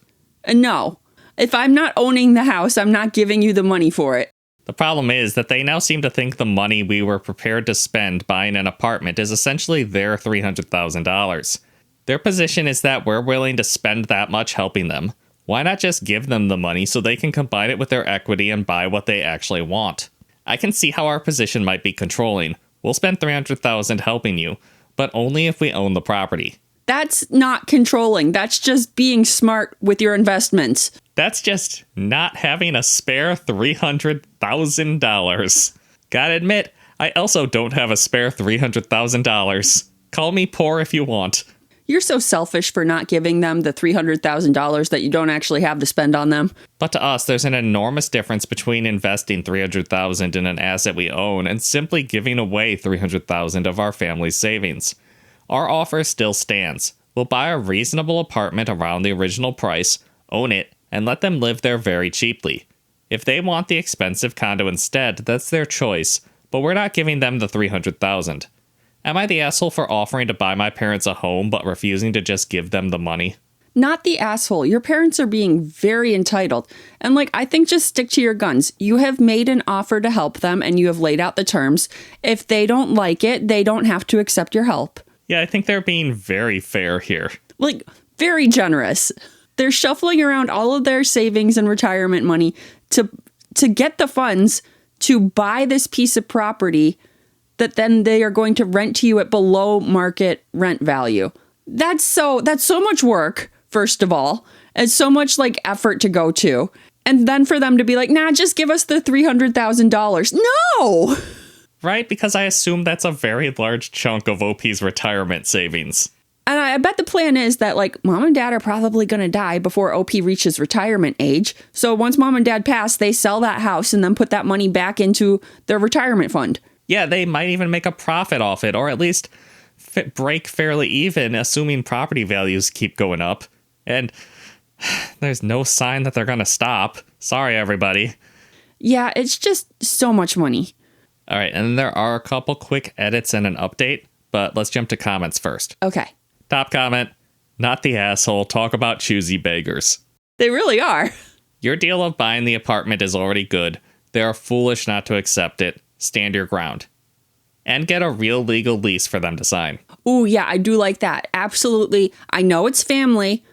No. If I'm not owning the house, I'm not giving you the money for it.
The problem is that they now seem to think the money we were prepared to spend buying an apartment is essentially their $300,000. Their position is that we're willing to spend that much helping them. Why not just give them the money so they can combine it with their equity and buy what they actually want? I can see how our position might be controlling. We'll spend $300,000 helping you, but only if we own the property.
That's not controlling. That's just being smart with your investments.
That's just not having a spare $300,000. Gotta admit, I also don't have a spare $300,000. Call me poor if you want.
You're so selfish for not giving them the $300,000 that you don't actually have to spend on them.
But to us, there's an enormous difference between investing $300,000 in an asset we own and simply giving away $300,000 of our family's savings. Our offer still stands. We'll buy a reasonable apartment around the original price, own it, and let them live there very cheaply. If they want the expensive condo instead, that's their choice, but we're not giving them the $300,000. Am I the asshole for offering to buy my parents a home but refusing to just give them the money?
Not the asshole. Your parents are being very entitled. And I think just stick to your guns. You have made an offer to help them and you have laid out the terms. If they don't like it, they don't have to accept your help.
Yeah, I think they're being very fair here.
Very generous. They're shuffling around all of their savings and retirement money to get the funds to buy this piece of property that then they are going to rent to you at below market rent value. That's so much work, first of all. It's so much effort to go to. And then for them to be like, nah, just give us the $300,000. No!
Right? Because I assume that's a very large chunk of OP's retirement savings.
And I bet the plan is that mom and dad are probably going to die before OP reaches retirement age. So once mom and dad pass, they sell that house and then put that money back into their retirement fund.
Yeah, they might even make a profit off it, or at least break fairly even, assuming property values keep going up. And there's no sign that they're going to stop. Sorry, everybody.
Yeah, it's just so much money.
All right, and then there are a couple quick edits and an update, but let's jump to comments first.
Okay.
Top comment, not the asshole, talk about choosy beggars.
They really are.
Your deal of buying the apartment is already good. They are foolish not to accept it. Stand your ground. And get a real legal lease for them to sign.
Ooh, yeah, I do like that. Absolutely. I know it's family,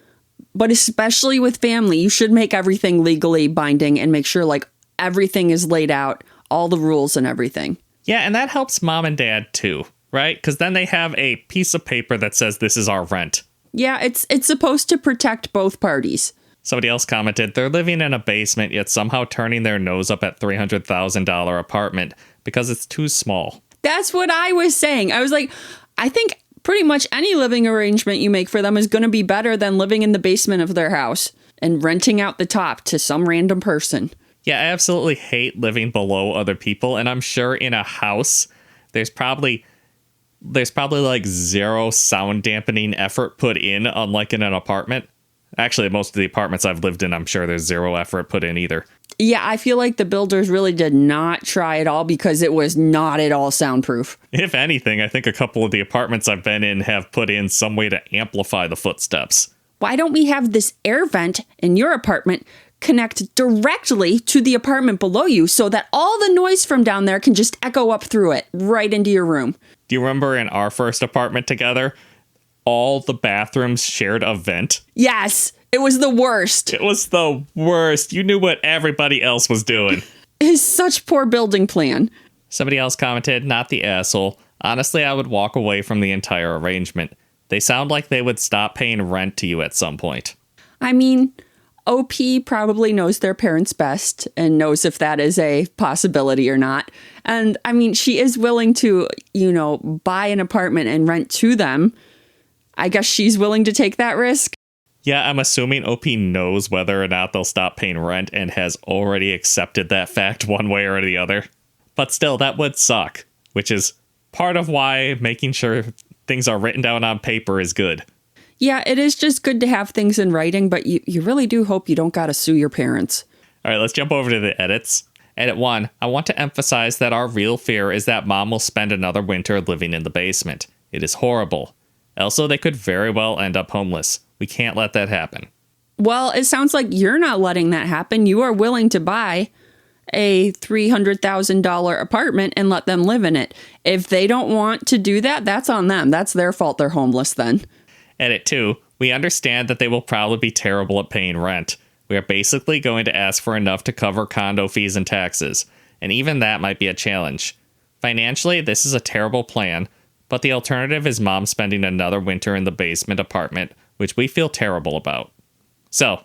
but especially with family, you should make everything legally binding and make sure everything is laid out, all the rules and everything.
Yeah, and that helps mom and dad too, right? Because then they have a piece of paper that says this is our rent.
Yeah, it's supposed to protect both parties.
Somebody else commented, they're living in a basement, yet somehow turning their nose up at $300,000 apartment because it's too small.
That's what I was saying. I was like, I think pretty much any living arrangement you make for them is going to be better than living in the basement of their house and renting out the top to some random person.
Yeah, I absolutely hate living below other people, and I'm sure in a house, there's probably zero sound dampening effort put in, unlike in an apartment. Actually, most of the apartments I've lived in, I'm sure there's zero effort put in either.
Yeah, I feel like the builders really did not try at all because it was not at all soundproof.
If anything, I think a couple of the apartments I've been in have put in some way to amplify the footsteps.
Why don't we have this air vent in your apartment connect directly to the apartment below you so that all the noise from down there can just echo up through it right into your room?
Do you remember in our first apartment together, all the bathrooms shared a vent?
Yes, it was the worst.
It was the worst. You knew what everybody else was doing.
It's such poor building plan.
Somebody else commented, not the asshole. Honestly, I would walk away from the entire arrangement. They sound like they would stop paying rent to you at some point.
I mean, OP probably knows their parents best and knows if that is a possibility or not. And I mean, she is willing to, buy an apartment and rent to them. I guess she's willing to take that risk.
Yeah, I'm assuming OP knows whether or not they'll stop paying rent and has already accepted that fact one way or the other. But still, that would suck, which is part of why making sure things are written down on paper is good.
Yeah, it is just good to have things in writing, but you really do hope you don't gotta sue your parents.
All right, let's jump over to the edits. Edit 1, I want to emphasize that our real fear is that Mom will spend another winter living in the basement. It is horrible. Also, they could very well end up homeless. We can't let that happen.
Well, it sounds like you're not letting that happen. You are willing to buy a $300,000 apartment and let them live in it. If they don't want to do that, that's on them. That's their fault they're homeless then.
Edit 2, we understand that they will probably be terrible at paying rent. We are basically going to ask for enough to cover condo fees and taxes, and even that might be a challenge. Financially, this is a terrible plan, but the alternative is Mom spending another winter in the basement apartment, which we feel terrible about. So,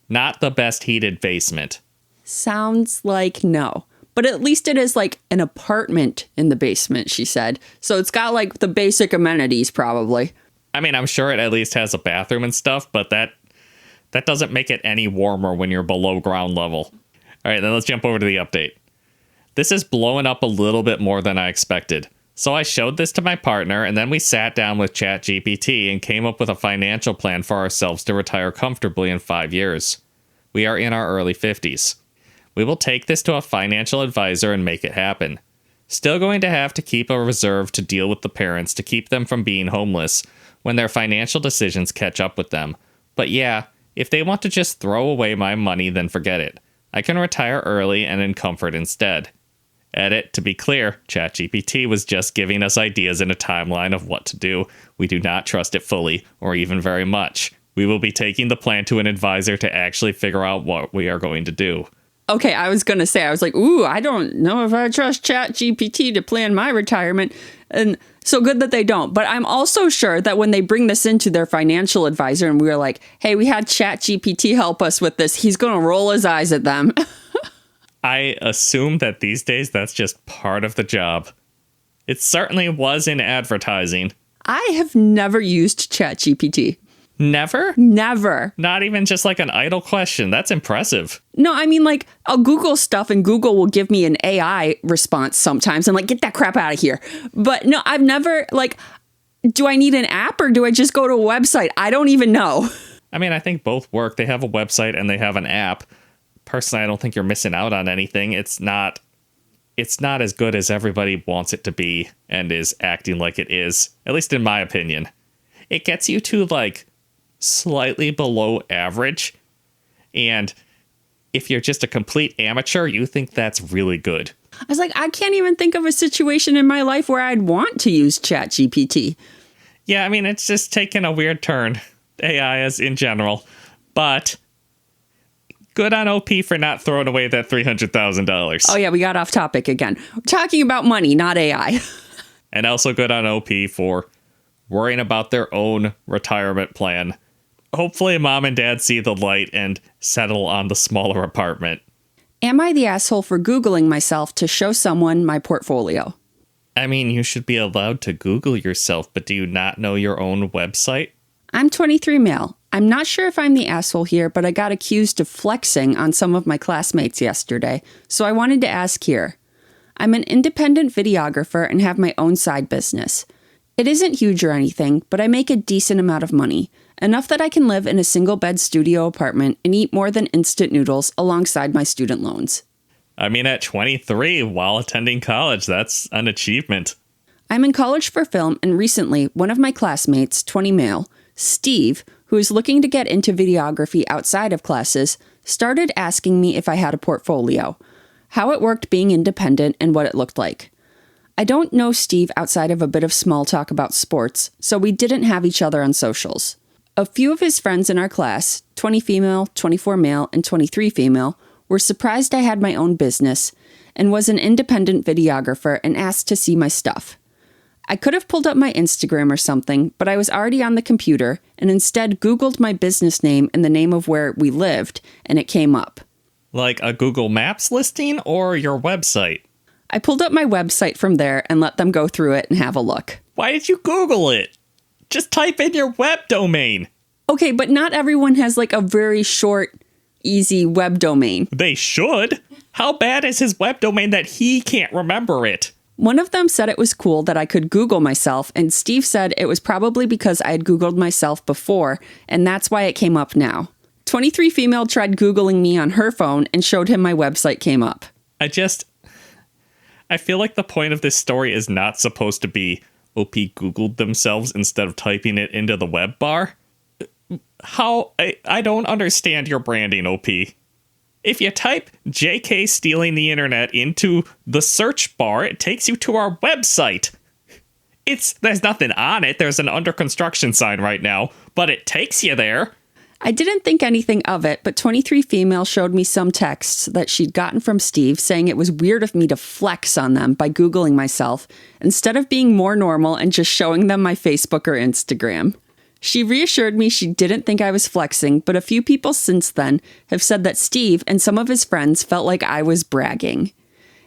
not the best heated basement.
Sounds like no. But at least it is like an apartment in the basement, she said. So it's got like the basic amenities probably.
I mean, I'm sure it at least has a bathroom and stuff, but that doesn't make it any warmer when you're below ground level. All right, then let's jump over to the update. This is blowing up a little bit more than I expected. So I showed this to my partner, and then we sat down with ChatGPT and came up with a financial plan for ourselves to retire comfortably in 5 years. We are in our early 50s. We will take this to a financial advisor and make it happen. Still going to have to keep a reserve to deal with the parents to keep them from being homeless when their financial decisions catch up with them. But yeah, if they want to just throw away my money, then forget it. I can retire early and in comfort instead. Edit, to be clear, ChatGPT was just giving us ideas in a timeline of what to do. We do not trust it fully, or even very much. We will be taking the plan to an advisor to actually figure out what we are going to do.
Okay, I was going to say, I was like, ooh, I don't know if I trust ChatGPT to plan my retirement. And so good that they don't. But I'm also sure that when they bring this into their financial advisor and we were like, hey, we had ChatGPT help us with this, he's going to roll his eyes at them.
I assume that these days that's just part of the job. It certainly was in advertising.
I have never used ChatGPT.
Never?
Never.
Not even just like an idle question. That's impressive.
No, I mean, like, I'll Google stuff and Google will give me an AI response sometimes. I'm like, get that crap out of here. But no, I've never, like, do I need an app or do I just go to a website? I don't even know.
I mean, I think both work. They have a website and they have an app. Personally, I don't think you're missing out on anything. It's not as good as everybody wants it to be and is acting like it is, at least in my opinion. It gets you to, like, slightly below average, and if you're just a complete amateur, you think that's really good.
I was like, I can't even think of a situation in my life where I'd want to use ChatGPT.
Yeah, I mean, it's just taken a weird turn, AI is in general, but good on OP for not throwing away that $300,000.
Oh yeah, we got off topic again. We're talking about money, not AI.
And also good on OP for worrying about their own retirement plan. Hopefully Mom and Dad see the light and settle on the smaller apartment.
Am I the asshole for Googling myself to show someone my portfolio?
I mean, you should be allowed to Google yourself, but do you not know your own website?
I'm 23 male. I'm not sure if I'm the asshole here, but I got accused of flexing on some of my classmates yesterday, so I wanted to ask here. I'm an independent videographer and have my own side business. It isn't huge or anything, but I make a decent amount of money. Enough that I can live in a single-bed studio apartment and eat more than instant noodles alongside my student loans.
I mean, at 23, while attending college, that's an achievement.
I'm in college for film, and recently, one of my classmates, 20 male, Steve, who is looking to get into videography outside of classes, started asking me if I had a portfolio, how it worked being independent, and what it looked like. I don't know Steve outside of a bit of small talk about sports, so we didn't have each other on socials. A few of his friends in our class, 20 female, 24 male, and 23 female, were surprised I had my own business and was an independent videographer and asked to see my stuff. I could have pulled up my Instagram or something, but I was already on the computer and instead Googled my business name and the name of where we lived, and it came up.
Like a Google Maps listing or your website?
I pulled up my website from there and let them go through it and have a look.
Why did you Google it? Just type in your web domain.
Okay, but not everyone has like a very short, easy web domain.
They should. How bad is his web domain that he can't remember it?
One of them said it was cool that I could Google myself, and Steve said it was probably because I had Googled myself before, and that's why it came up now. 23 Female tried Googling me on her phone and showed him my website came up.
I feel like the point of this story is not supposed to be OP Googled themselves instead of typing it into the web bar. I don't understand your branding, OP. If you type JK Stealing the Internet into the search bar, it takes you to our website. There's nothing on it. There's an under construction sign right now, but it takes you there.
I didn't think anything of it, but 23 Female showed me some texts that she'd gotten from Steve saying it was weird of me to flex on them by Googling myself instead of being more normal and just showing them my Facebook or Instagram. She reassured me she didn't think I was flexing, but a few people since then have said that Steve and some of his friends felt like I was bragging.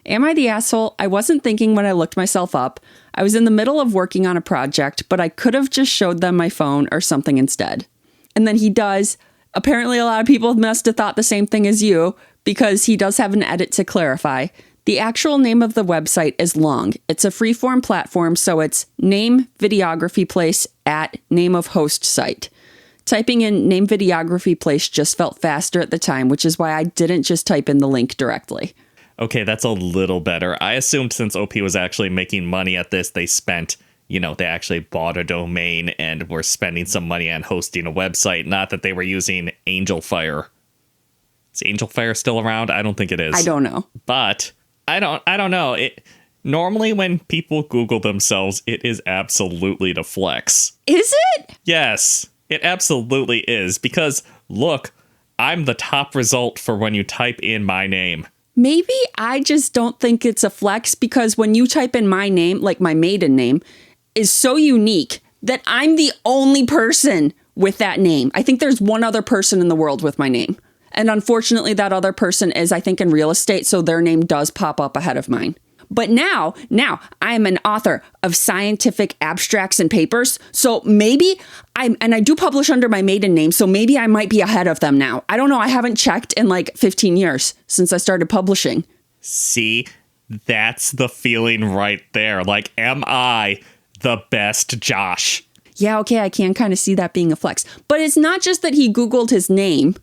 Am I the asshole? I wasn't thinking when I looked myself up. I was in the middle of working on a project, but I could have just showed them my phone or something instead. And then he does. Apparently a lot of people must have thought the same thing as you, because he does have an edit to clarify. The actual name of the website is long. It's a freeform platform, so it's name videography place at name of host site. Typing in name videography place just felt faster at the time, which is why I didn't just type in the link directly.
Okay, that's a little better. I assumed since OP was actually making money at this, they actually bought a domain and were spending some money on hosting a website, not that they were using AngelFire. Is AngelFire still around? I don't think it is.
I don't know.
But I don't know. Normally when people Google themselves, it is absolutely to flex.
Is it?
Yes, it absolutely is. Because look, I'm the top result for when you type in my name.
Maybe I just don't think it's a flex because when you type in my name, like my maiden name, is so unique that I'm the only person with that name. I think there's one other person in the world with my name. And unfortunately, that other person is, I think, in real estate, so their name does pop up ahead of mine. But now I am an author of scientific abstracts and papers, so maybe I do publish under my maiden name, so maybe I might be ahead of them now. I don't know. I haven't checked in like 15 years since I started publishing.
See, that's the feeling right there. Like, am I the best Josh?
Yeah, okay, I can kind of see that being a flex. But it's not just that he Googled his name.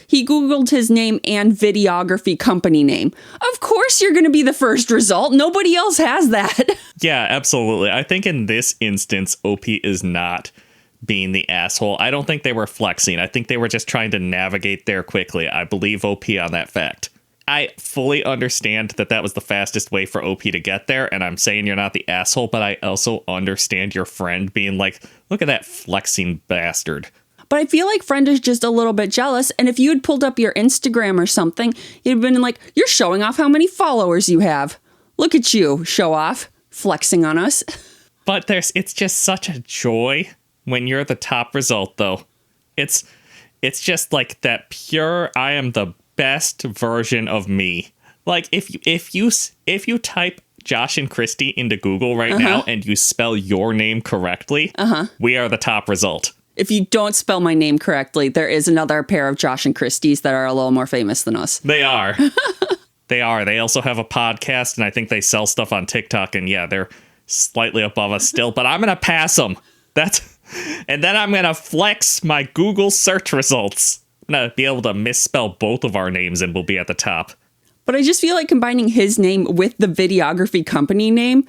He Googled his name and videography company name. Of course you're going to be the first result. Nobody else has that.
Yeah, absolutely. I think in this instance, OP is not being the asshole. I don't think they were flexing. I think they were just trying to navigate there quickly. I believe OP on that fact. I fully understand that was the fastest way for OP to get there, and I'm saying you're not the asshole, but I also understand your friend being like, look at that flexing bastard.
But I feel like friend is just a little bit jealous. And if you had pulled up your Instagram or something, you'd have been like, you're showing off how many followers you have. Look at you, show off, flexing on us.
But it's just such a joy when you're the top result, though. It's just like that pure, I am the best version of me. Like if you type Josh and Kristie into Google right now and you spell your name correctly, we are the top result.
If you don't spell my name correctly, there is another pair of Josh and Kristies that are a little more famous than us.
They are. They are. They also have a podcast, and I think they sell stuff on TikTok, and yeah, they're slightly above us still, but I'm going to pass them. And then I'm going to flex my Google search results. I'm going to be able to misspell both of our names, and we'll be at the top.
But I just feel like combining his name with the videography company name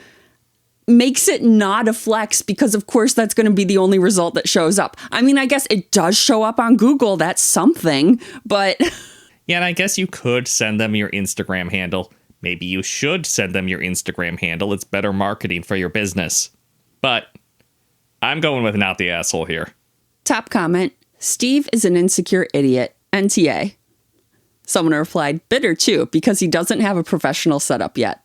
makes it not a flex because, of course, that's going to be the only result that shows up. I mean, I guess it does show up on Google. That's something, but...
Yeah, and I guess you could send them your Instagram handle. Maybe you should send them your Instagram handle. It's better marketing for your business. But I'm going with not the asshole here.
Top comment, Steve is an insecure idiot. NTA. Someone replied, bitter too, because he doesn't have a professional setup yet.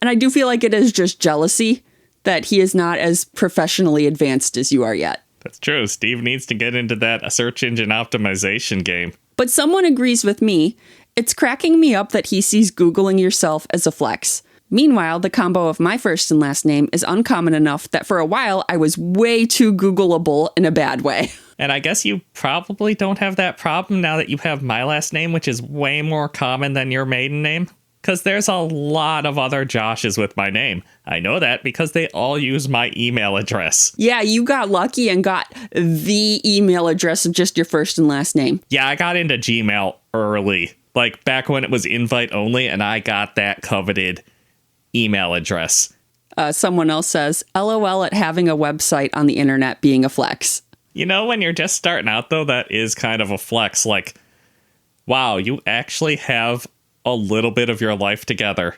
And I do feel like it is just jealousy that he is not as professionally advanced as you are yet.
That's true. Steve needs to get into that search engine optimization game.
But someone agrees with me. It's cracking me up that he sees Googling yourself as a flex. Meanwhile, the combo of my first and last name is uncommon enough that for a while I was way too Googleable in a bad way.
And I guess you probably don't have that problem now that you have my last name, which is way more common than your maiden name. Because there's a lot of other Joshes with my name. I know that because they all use my email address.
Yeah, you got lucky and got the email address of just your first and last name.
Yeah, I got into Gmail early. Like back when it was invite only, and I got that coveted email address.
Someone else says, LOL at having a website on the internet being a flex.
You know, when you're just starting out, though, that is kind of a flex. Like, wow, you actually have a little bit of your life together.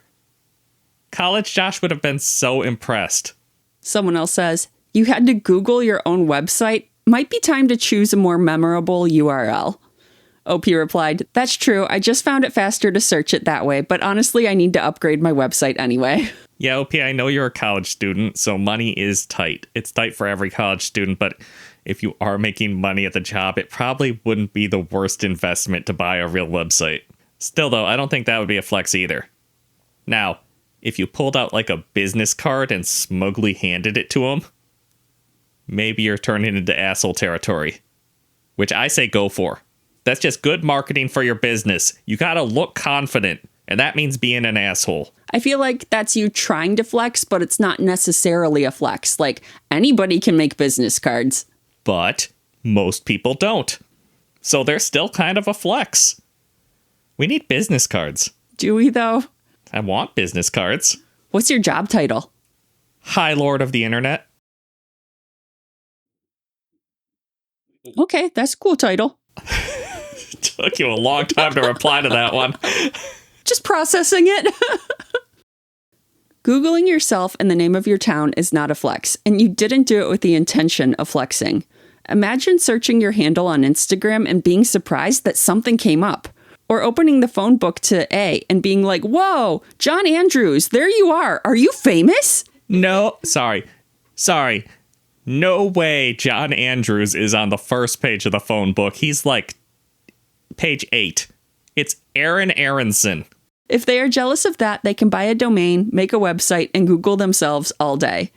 College Josh would have been so impressed.
Someone else says, you had to Google your own website. Might be time to choose a more memorable URL. OP replied, that's true. I just found it faster to search it that way, but honestly, I need to upgrade my website anyway.
Yeah, OP, I know you're a college student, so money is tight. It's tight for every college student, but if you are making money at the job, it probably wouldn't be the worst investment to buy a real website. Still, though, I don't think that would be a flex either. Now, if you pulled out like a business card and smugly handed it to him, maybe you're turning into asshole territory. Which I say go for. That's just good marketing for your business. You gotta look confident, and that means being an asshole.
I feel like that's you trying to flex, but it's not necessarily a flex. Like, anybody can make business cards.
But most people don't. So they're still kind of a flex. We need business cards.
Do we, though?
I want business cards.
What's your job title?
High Lord of the Internet.
Okay, that's a cool title.
Took you a long time to reply to that one.
Just processing it. Googling yourself and the name of your town is not a flex, and you didn't do it with the intention of flexing. Imagine searching your handle on Instagram and being surprised that something came up. Or opening the phone book to A and being like, whoa, John Andrews, there you are. Are you famous?
No, sorry. No way John Andrews is on the first page of the phone book. He's like page 8. It's Aaron Aronson.
If they are jealous of that, they can buy a domain, make a website, and Google themselves all day.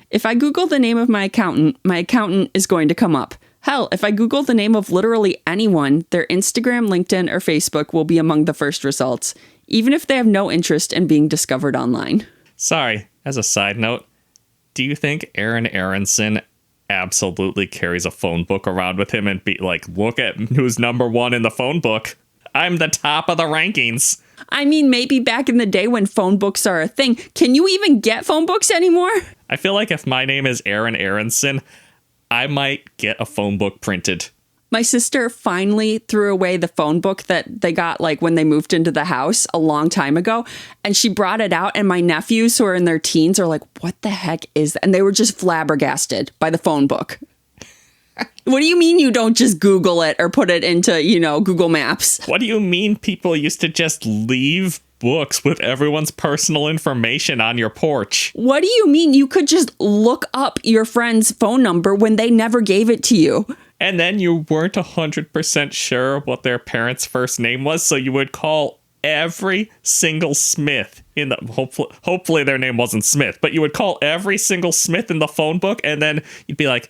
If I Google the name of my accountant is going to come up. Hell, if I Google the name of literally anyone, their Instagram, LinkedIn, or Facebook will be among the first results, even if they have no interest in being discovered online.
Sorry, as a side note, do you think Aaron Aronson absolutely carries a phone book around with him and be like, look at who's number one in the phone book? I'm the top of the rankings.
I mean, maybe back in the day when phone books are a thing. Can you even get phone books anymore?
I feel like if my name is Aaron Aronson, I might get a phone book printed.
My sister finally threw away the phone book that they got like when they moved into the house a long time ago. And she brought it out, and my nephews who are in their teens are like, what the heck is that? And they were just flabbergasted by the phone book. What do you mean you don't just Google it or put it into, Google Maps?
What do you mean people used to just leave books with everyone's personal information on your porch?
What do you mean you could just look up your friend's phone number when they never gave it to you?
And then you weren't 100% sure what their parents' first name was, so you would call every single Smith in the hopefully their name wasn't Smith, but you would call every single Smith in the phone book, and then you'd be like,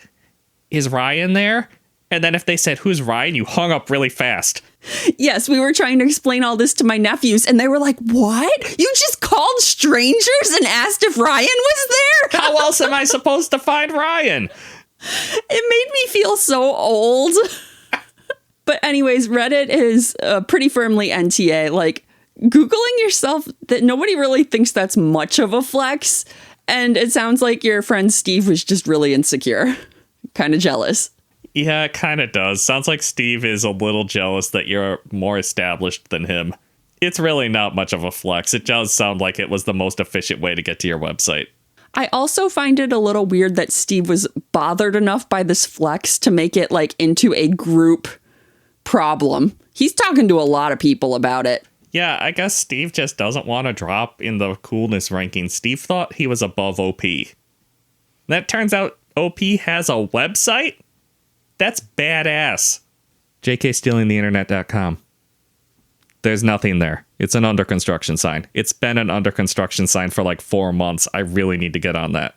is Ryan there? And then if they said, who's Ryan? You hung up really fast.
Yes, we were trying to explain all this to my nephews, and they were like, what? You just called strangers and asked if Ryan was there?
How else am I supposed to find Ryan?
It made me feel so old. But anyways, Reddit is pretty firmly NTA. Like, Googling yourself, that nobody really thinks that's much of a flex. And it sounds like your friend Steve was just really insecure. Kind of jealous.
Yeah, it kind of does. Sounds like Steve is a little jealous that you're more established than him. It's really not much of a flex. It does sound like it was the most efficient way to get to your website.
I also find it a little weird that Steve was bothered enough by this flex to make it like into a group problem. He's talking to a lot of people about it.
Yeah, I guess Steve just doesn't want to drop in the coolness ranking. Steve thought he was above OP. That turns out OP has a website? That's badass. JKstealingtheinternet.com. There's nothing there. It's an under construction sign. It's been an under construction sign for like 4 months. I really need to get on that.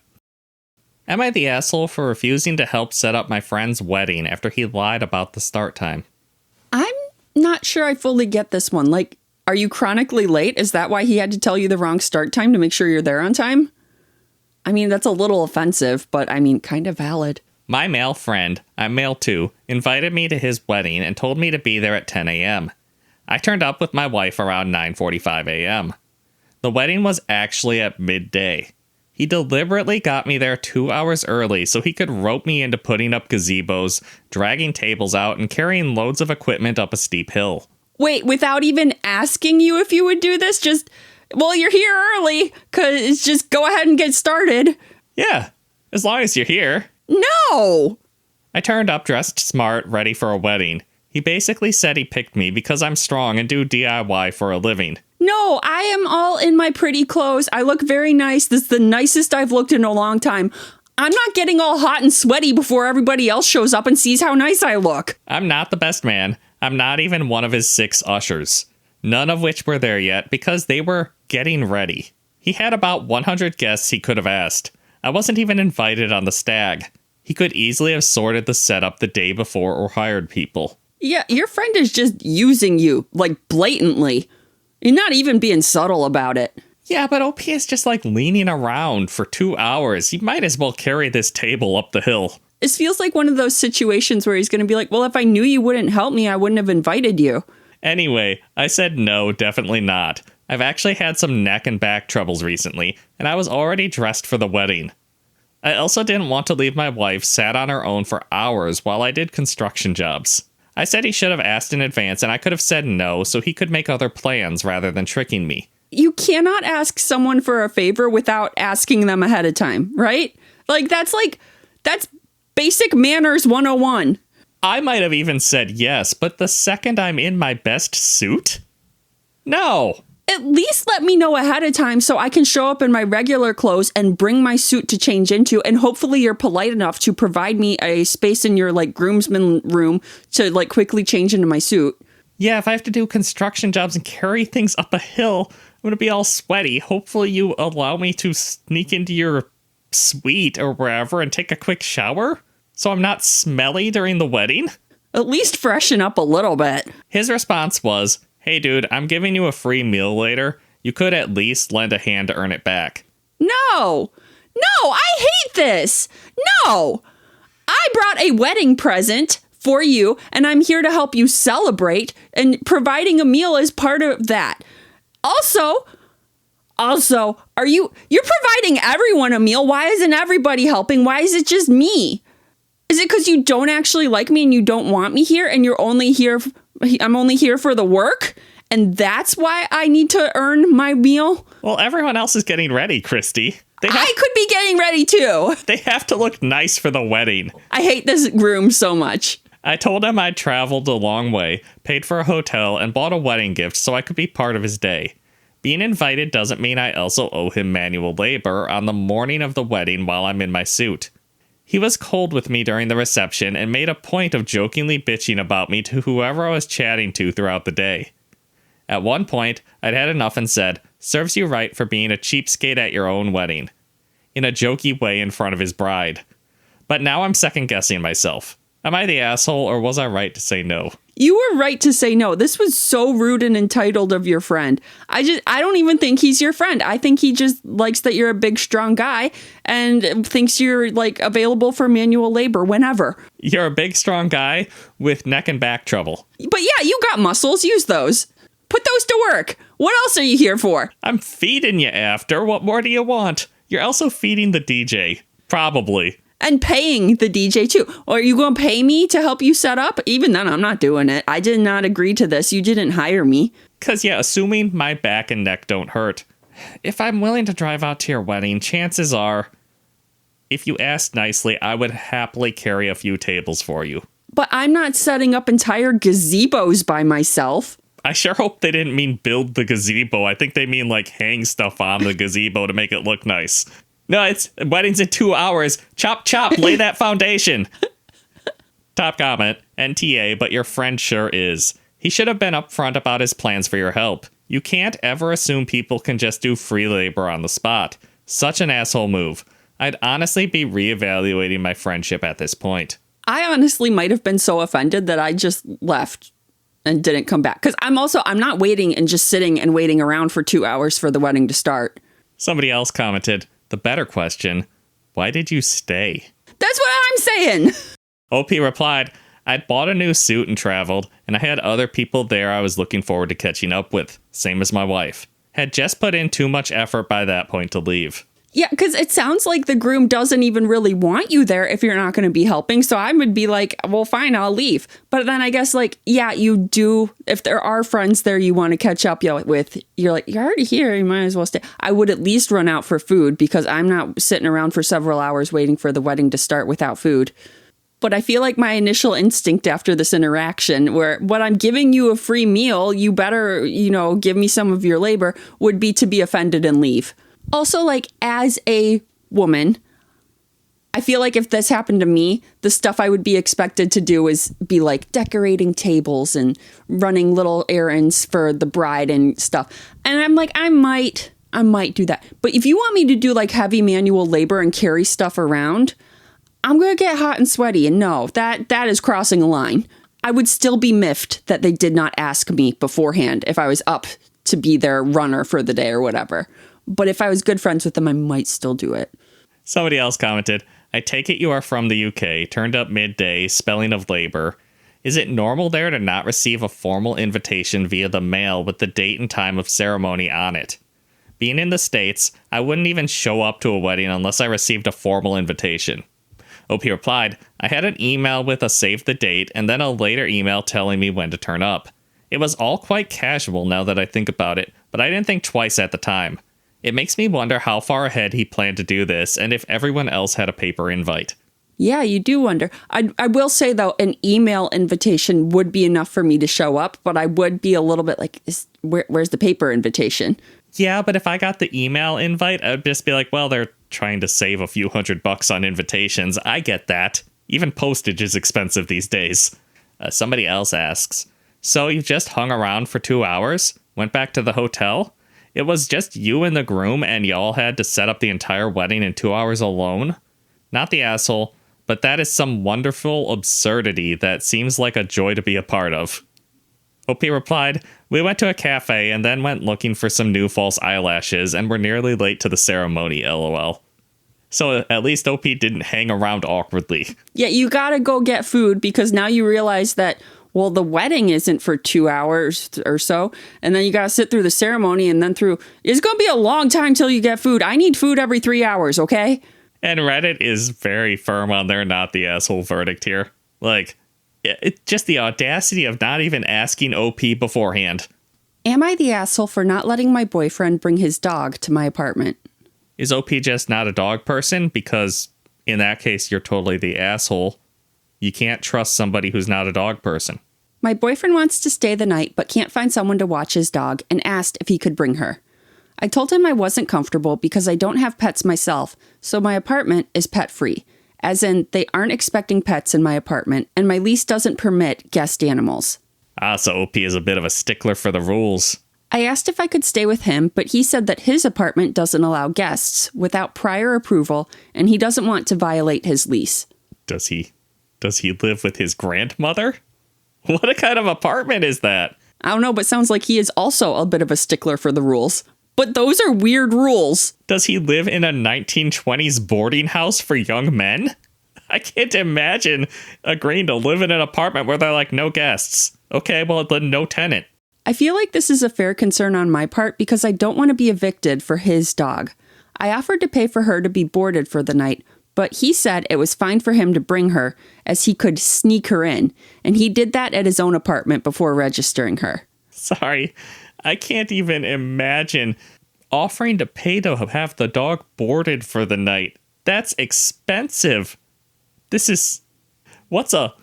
Am I the asshole for refusing to help set up my friend's wedding after he lied about the start time?
I'm not sure I fully get this one. Like, are you chronically late? Is that why he had to tell you the wrong start time to make sure you're there on time? I mean, that's a little offensive, but I mean, kind of valid.
My male friend, I'm male too, invited me to his wedding and told me to be there at 10 a.m. I turned up with my wife around 9:45 a.m. The wedding was actually at midday. He deliberately got me there 2 hours early so he could rope me into putting up gazebos, dragging tables out, and carrying loads of equipment up a steep hill.
Wait, without even asking you if you would do this? Just, well, you're here early, because just go ahead and get started.
Yeah, as long as you're here.
No!
I turned up dressed smart, ready for a wedding. He basically said he picked me because I'm strong and do DIY for a living.
No, I am all in my pretty clothes. I look very nice. This is the nicest I've looked in a long time. I'm not getting all hot and sweaty before everybody else shows up and sees how nice I look.
I'm not the best man. I'm not even one of his 6 ushers. None of which were there yet because they were getting ready. He had about 100 guests he could have asked. I wasn't even invited on the stag. He could easily have sorted the setup the day before or hired people.
Yeah, your friend is just using you, like blatantly. You're not even being subtle about it.
Yeah, but OP is just like leaning around for 2 hours. He might as well carry this table up the hill.
It feels like one of those situations where he's going to be like, well, if I knew you wouldn't help me, I wouldn't have invited you.
Anyway, I said no, definitely not. I've actually had some neck and back troubles recently, and I was already dressed for the wedding. I also didn't want to leave my wife sat on her own for hours while I did construction jobs. I said he should have asked in advance, and I could have said no so he could make other plans rather than tricking me.
You cannot ask someone for a favor without asking them ahead of time, right? That's basic manners 101.
I might have even said yes, but the second I'm in my best suit? No.
At least let me know ahead of time so I can show up in my regular clothes and bring my suit to change into, and hopefully you're polite enough to provide me a space in your groomsman room to quickly change into my suit.
Yeah, if I have to do construction jobs and carry things up a hill, I'm going to be all sweaty. Hopefully you allow me to sneak into your suite or wherever and take a quick shower so I'm not smelly during the wedding.
At least freshen up a little bit.
His response was, "Hey dude, I'm giving you a free meal later. You could at least lend a hand to earn it back."
No, I hate this. No, I brought a wedding present for you, and I'm here to help you celebrate, and providing a meal is part of that. Also, you're providing everyone a meal. Why isn't everybody helping? Why is it just me? Is it because you don't actually like me and you don't want me here, and I'm only here for the work? And that's why I need to earn my meal?
Well, everyone else is getting ready, Kristie.
I could be getting ready too.
They have to look nice for the wedding.
I hate this groom so much.
I told him I'd traveled a long way, paid for a hotel, and bought a wedding gift so I could be part of his day. Being invited doesn't mean I also owe him manual labor on the morning of the wedding while I'm in my suit. He was cold with me during the reception and made a point of jokingly bitching about me to whoever I was chatting to throughout the day. At one point, I'd had enough and said, "Serves you right for being a cheapskate at your own wedding," in a jokey way in front of his bride. But now I'm second-guessing myself. Am I the asshole, or was I right to say no?
You were right to say no. This was so rude and entitled of your friend. I don't even think he's your friend. I think he just likes that you're a big, strong guy and thinks you're available for manual labor whenever.
You're a big, strong guy with neck and back trouble.
But yeah, you got muscles. Use those. Put those to work. What else are you here for?
I'm feeding you after. What more do you want? You're also feeding the DJ. Probably.
And paying the DJ too. Or are you going to pay me to help you set up? Even then, I'm not doing it. I did not agree to this. You didn't hire me.
Because, yeah, assuming my back and neck don't hurt. If I'm willing to drive out to your wedding, chances are, if you asked nicely, I would happily carry a few tables for you.
But I'm not setting up entire gazebos by myself.
I sure hope they didn't mean build the gazebo. I think they mean hang stuff on the gazebo to make it look nice. No, it's wedding's in 2 hours. Chop, chop, lay that foundation. Top comment, NTA, but your friend sure is. He should have been upfront about his plans for your help. You can't ever assume people can just do free labor on the spot. Such an asshole move. I'd honestly be reevaluating my friendship at this point.
I honestly might have been so offended that I just left and didn't come back. Because I'm not waiting and just sitting and waiting around for 2 hours for the wedding to start.
Somebody else commented, the better question, why did you stay?
That's what I'm saying.
OP replied, I'd bought a new suit and traveled, and I had other people there I was looking forward to catching up with, same as my wife. Had just put in too much effort by that point to leave.
Yeah, because it sounds like the groom doesn't even really want you there if you're not going to be helping. So I would be like, well, fine, I'll leave. But then I guess, like, yeah, you do. If there are friends there you want to catch up with, you're like, you're already here. You might as well stay. I would at least run out for food because I'm not sitting around for several hours waiting for the wedding to start without food. But I feel like my initial instinct after this interaction, where what I'm giving you a free meal, you better, give me some of your labor, would be to be offended and leave. Also, like, as a woman, I feel like if this happened to me, the stuff I would be expected to do is be like decorating tables and running little errands for the bride and stuff. And I'm like, I might do that. But if you want me to do like heavy manual labor and carry stuff around, I'm going to get hot and sweaty. And no, that is crossing a line. I would still be miffed that they did not ask me beforehand if I was up to be their runner for the day or whatever. But if I was good friends with them, I might still do it.
Somebody else commented, I take it you are from the UK, turned up midday, spelling of labor. Is it normal there to not receive a formal invitation via the mail with the date and time of ceremony on it? Being in the States, I wouldn't even show up to a wedding unless I received a formal invitation. OP replied, I had an email with a save the date and then a later email telling me when to turn up. It was all quite casual now that I think about it, but I didn't think twice at the time. It makes me wonder how far ahead he planned to do this and if everyone else had a paper invite.
Yeah, you do wonder. I will say, though, an email invitation would be enough for me to show up, but I would be a little bit like, where's the paper invitation?
Yeah, but if I got the email invite, I'd just be like, well, they're trying to save a few $100 on invitations. I get that. Even postage is expensive these days. Somebody else asks, so you just hung around for 2 hours? Went back to the hotel? It was just you and the groom and y'all had to set up the entire wedding in 2 hours alone? Not the asshole, but that is some wonderful absurdity that seems like a joy to be a part of. OP replied, we went to a cafe and then went looking for some new false eyelashes and were nearly late to the ceremony, lol. So at least OP didn't hang around awkwardly. Yeah,
you gotta go get food because now you realize that, well, the wedding isn't for 2 hours or so. And then you got to sit through the ceremony and then it's going to be a long time till you get food. I need food every 3 hours, okay?
And Reddit is very firm on their not the asshole verdict here. Like, it's just the audacity of not even asking OP beforehand.
Am I the asshole for not letting my boyfriend bring his dog to my apartment?
Is OP just not a dog person? Because in that case, you're totally the asshole. You can't trust somebody who's not a dog person.
My boyfriend wants to stay the night but can't find someone to watch his dog and asked if he could bring her. I told him I wasn't comfortable because I don't have pets myself, so my apartment is pet-free. As in, they aren't expecting pets in my apartment, and my lease doesn't permit guest animals.
So OP is a bit of a stickler for the rules.
I asked if I could stay with him, but he said that his apartment doesn't allow guests without prior approval, and he doesn't want to violate his lease.
Does he live with his grandmother? What kind of apartment is that?
I don't know, but sounds like he is also a bit of a stickler for the rules. But those are weird rules.
Does he live in a 1920s boarding house for young men? I can't imagine agreeing to live in an apartment where they're like, no guests. Okay, well, then no tenant.
I feel like this is a fair concern on my part because I don't want to be evicted for his dog. I offered to pay for her to be boarded for the night, but he said it was fine for him to bring her as he could sneak her in, and he did that at his own apartment before registering her.
Sorry, I can't even imagine offering to pay to have the dog boarded for the night. That's expensive. This is... What's a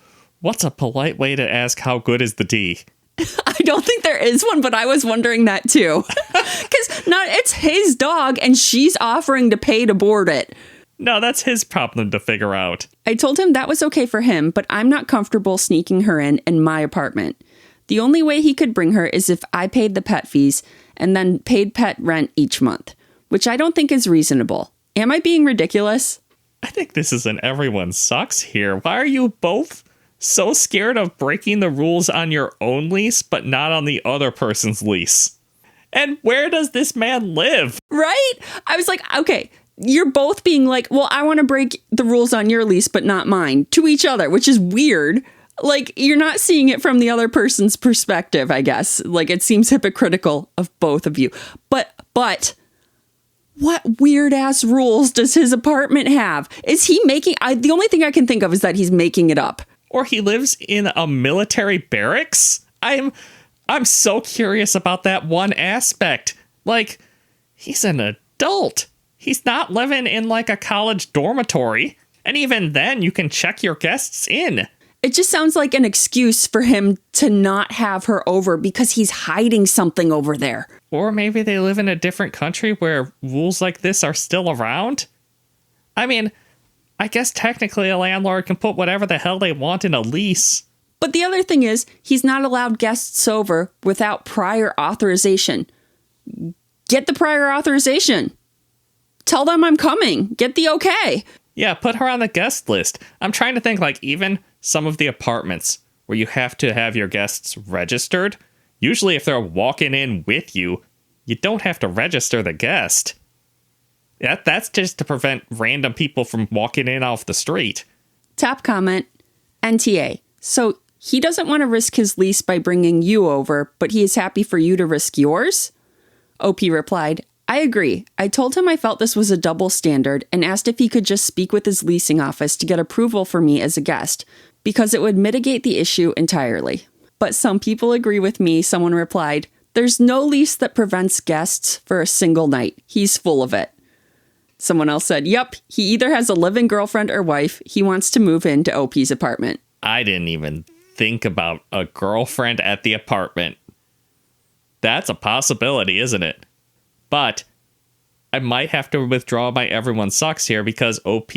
polite way to ask how good is the D?
I don't think there is one, but I was wondering that too. Because No, it's his dog, and she's offering to pay to board it.
No, that's his problem to figure out.
I told him that was okay for him, but I'm not comfortable sneaking her in my apartment. The only way he could bring her is if I paid the pet fees and then paid pet rent each month, which I don't think is reasonable. Am I being ridiculous?
I think this is an everyone sucks here. Why are you both so scared of breaking the rules on your own lease, but not on the other person's lease? And where does this man live?
Right? I was like, okay, you're both being like, well, I want to break the rules on your lease, but not mine, to each other, which is weird. Like, you're not seeing it from the other person's perspective, I guess. Like, it seems hypocritical of both of you. But what weird ass rules does his apartment have? Is he making, the only thing I can think of is that he's making it up.
Or he lives in a military barracks? I'm so curious about that one aspect. Like, he's an adult. He's not living in like a college dormitory. And even then, you can check your guests in.
It just sounds like an excuse for him to not have her over because he's hiding something over there.
Or maybe they live in a different country where rules like this are still around. I mean, I guess technically a landlord can put whatever the hell they want in a lease.
But the other thing is, he's not allowed guests over without prior authorization. Get the prior authorization. Tell them I'm coming. Get the okay.
Yeah, put her on the guest list. I'm trying to think, like, even some of the apartments where you have to have your guests registered. Usually if they're walking in with you, you don't have to register the guest. That's just to prevent random people from walking in off the street.
Top comment, NTA. So he doesn't want to risk his lease by bringing you over, but he is happy for you to risk yours? OP replied, I agree. I told him I felt this was a double standard and asked if he could just speak with his leasing office to get approval for me as a guest, because it would mitigate the issue entirely. But some people agree with me, someone replied. There's no lease that prevents guests for a single night. He's full of it. Someone else said, yep, he either has a living girlfriend or wife. He wants to move into OP's apartment.
I didn't even think about a girlfriend at the apartment. That's a possibility, isn't it? But I might have to withdraw my everyone sucks here because OP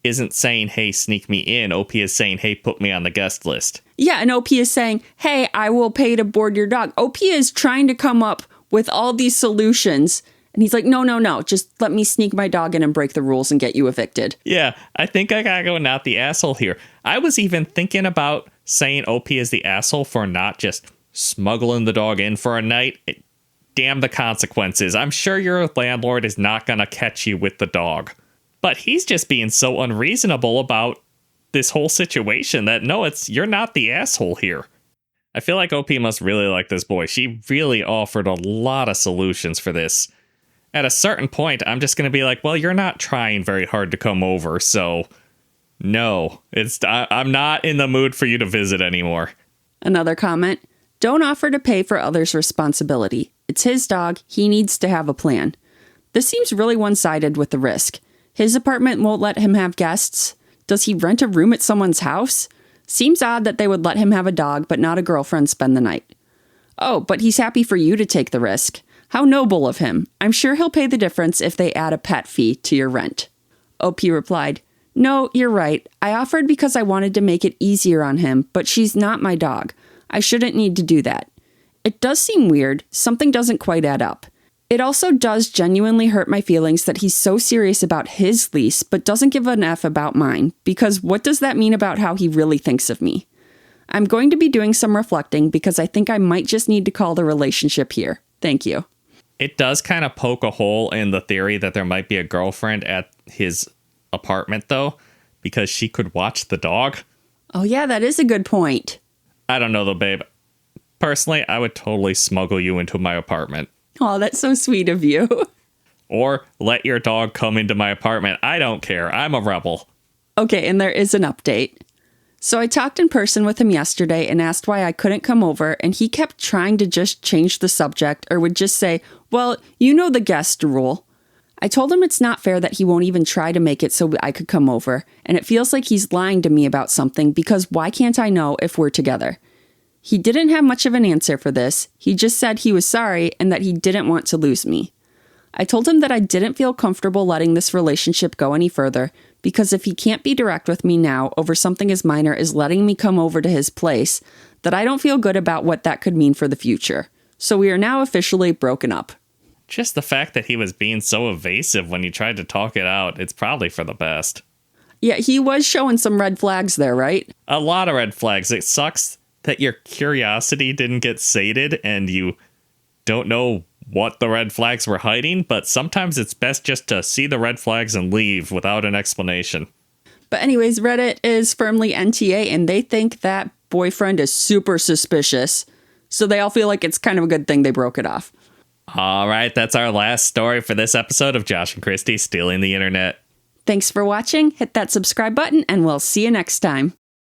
isn't saying, hey, sneak me in. OP is saying, hey, put me on the guest list.
Yeah, and OP is saying, hey, I will pay to board your dog. OP is trying to come up with all these solutions. And he's like, no, just let me sneak my dog in and break the rules and get you evicted.
Yeah, I think I gotta go not the asshole here. I was even thinking about saying OP is the asshole for not just smuggling the dog in for a night. Damn the consequences. I'm sure your landlord is not gonna catch you with the dog. But he's just being so unreasonable about this whole situation that no, you're not the asshole here. I feel like OP must really like this boy. She really offered a lot of solutions for this. At a certain point, I'm just going to be like, well, you're not trying very hard to come over, so no, I'm not in the mood for you to visit anymore.
Another comment, don't offer to pay for others' responsibility. It's his dog. He needs to have a plan. This seems really one-sided with the risk. His apartment won't let him have guests. Does he rent a room at someone's house? Seems odd that they would let him have a dog, but not a girlfriend spend the night. Oh, but he's happy for you to take the risk. How noble of him. I'm sure he'll pay the difference if they add a pet fee to your rent. OP replied, no, you're right. I offered because I wanted to make it easier on him, but she's not my dog. I shouldn't need to do that. It does seem weird. Something doesn't quite add up. It also does genuinely hurt my feelings that he's so serious about his lease, but doesn't give an F about mine, because what does that mean about how he really thinks of me? I'm going to be doing some reflecting because I think I might just need to call the relationship here. Thank you.
It does kind of poke a hole in the theory that there might be a girlfriend at his apartment, though, because she could watch the dog.
Oh, yeah, that is a good point.
I don't know, though, babe. Personally, I would totally smuggle you into my apartment.
Oh, that's so sweet of you.
Or let your dog come into my apartment. I don't care. I'm a rebel.
Okay, and there is an update. So I talked in person with him yesterday and asked why I couldn't come over, and he kept trying to just change the subject or would just say, well, you know the guest rule. I told him it's not fair that he won't even try to make it so I could come over, and it feels like he's lying to me about something because why can't I know if we're together? He didn't have much of an answer for this. He just said he was sorry and that he didn't want to lose me. I told him that I didn't feel comfortable letting this relationship go any further because if he can't be direct with me now over something as minor as letting me come over to his place, that I don't feel good about what that could mean for the future. So we are now officially broken up.
Just the fact that he was being so evasive when you tried to talk it out, it's probably for the best.
Yeah, he was showing some red flags there, right?
A lot of red flags. It sucks that your curiosity didn't get sated and you don't know what the red flags were hiding, but sometimes it's best just to see the red flags and leave without an explanation.
But anyways, Reddit is firmly NTA and they think that boyfriend is super suspicious. So they all feel like it's kind of a good thing they broke it off.
All right, that's our last story for this episode of Josh and Kristie Stealing the Internet.
Thanks for watching. Hit that subscribe button and we'll see you next time.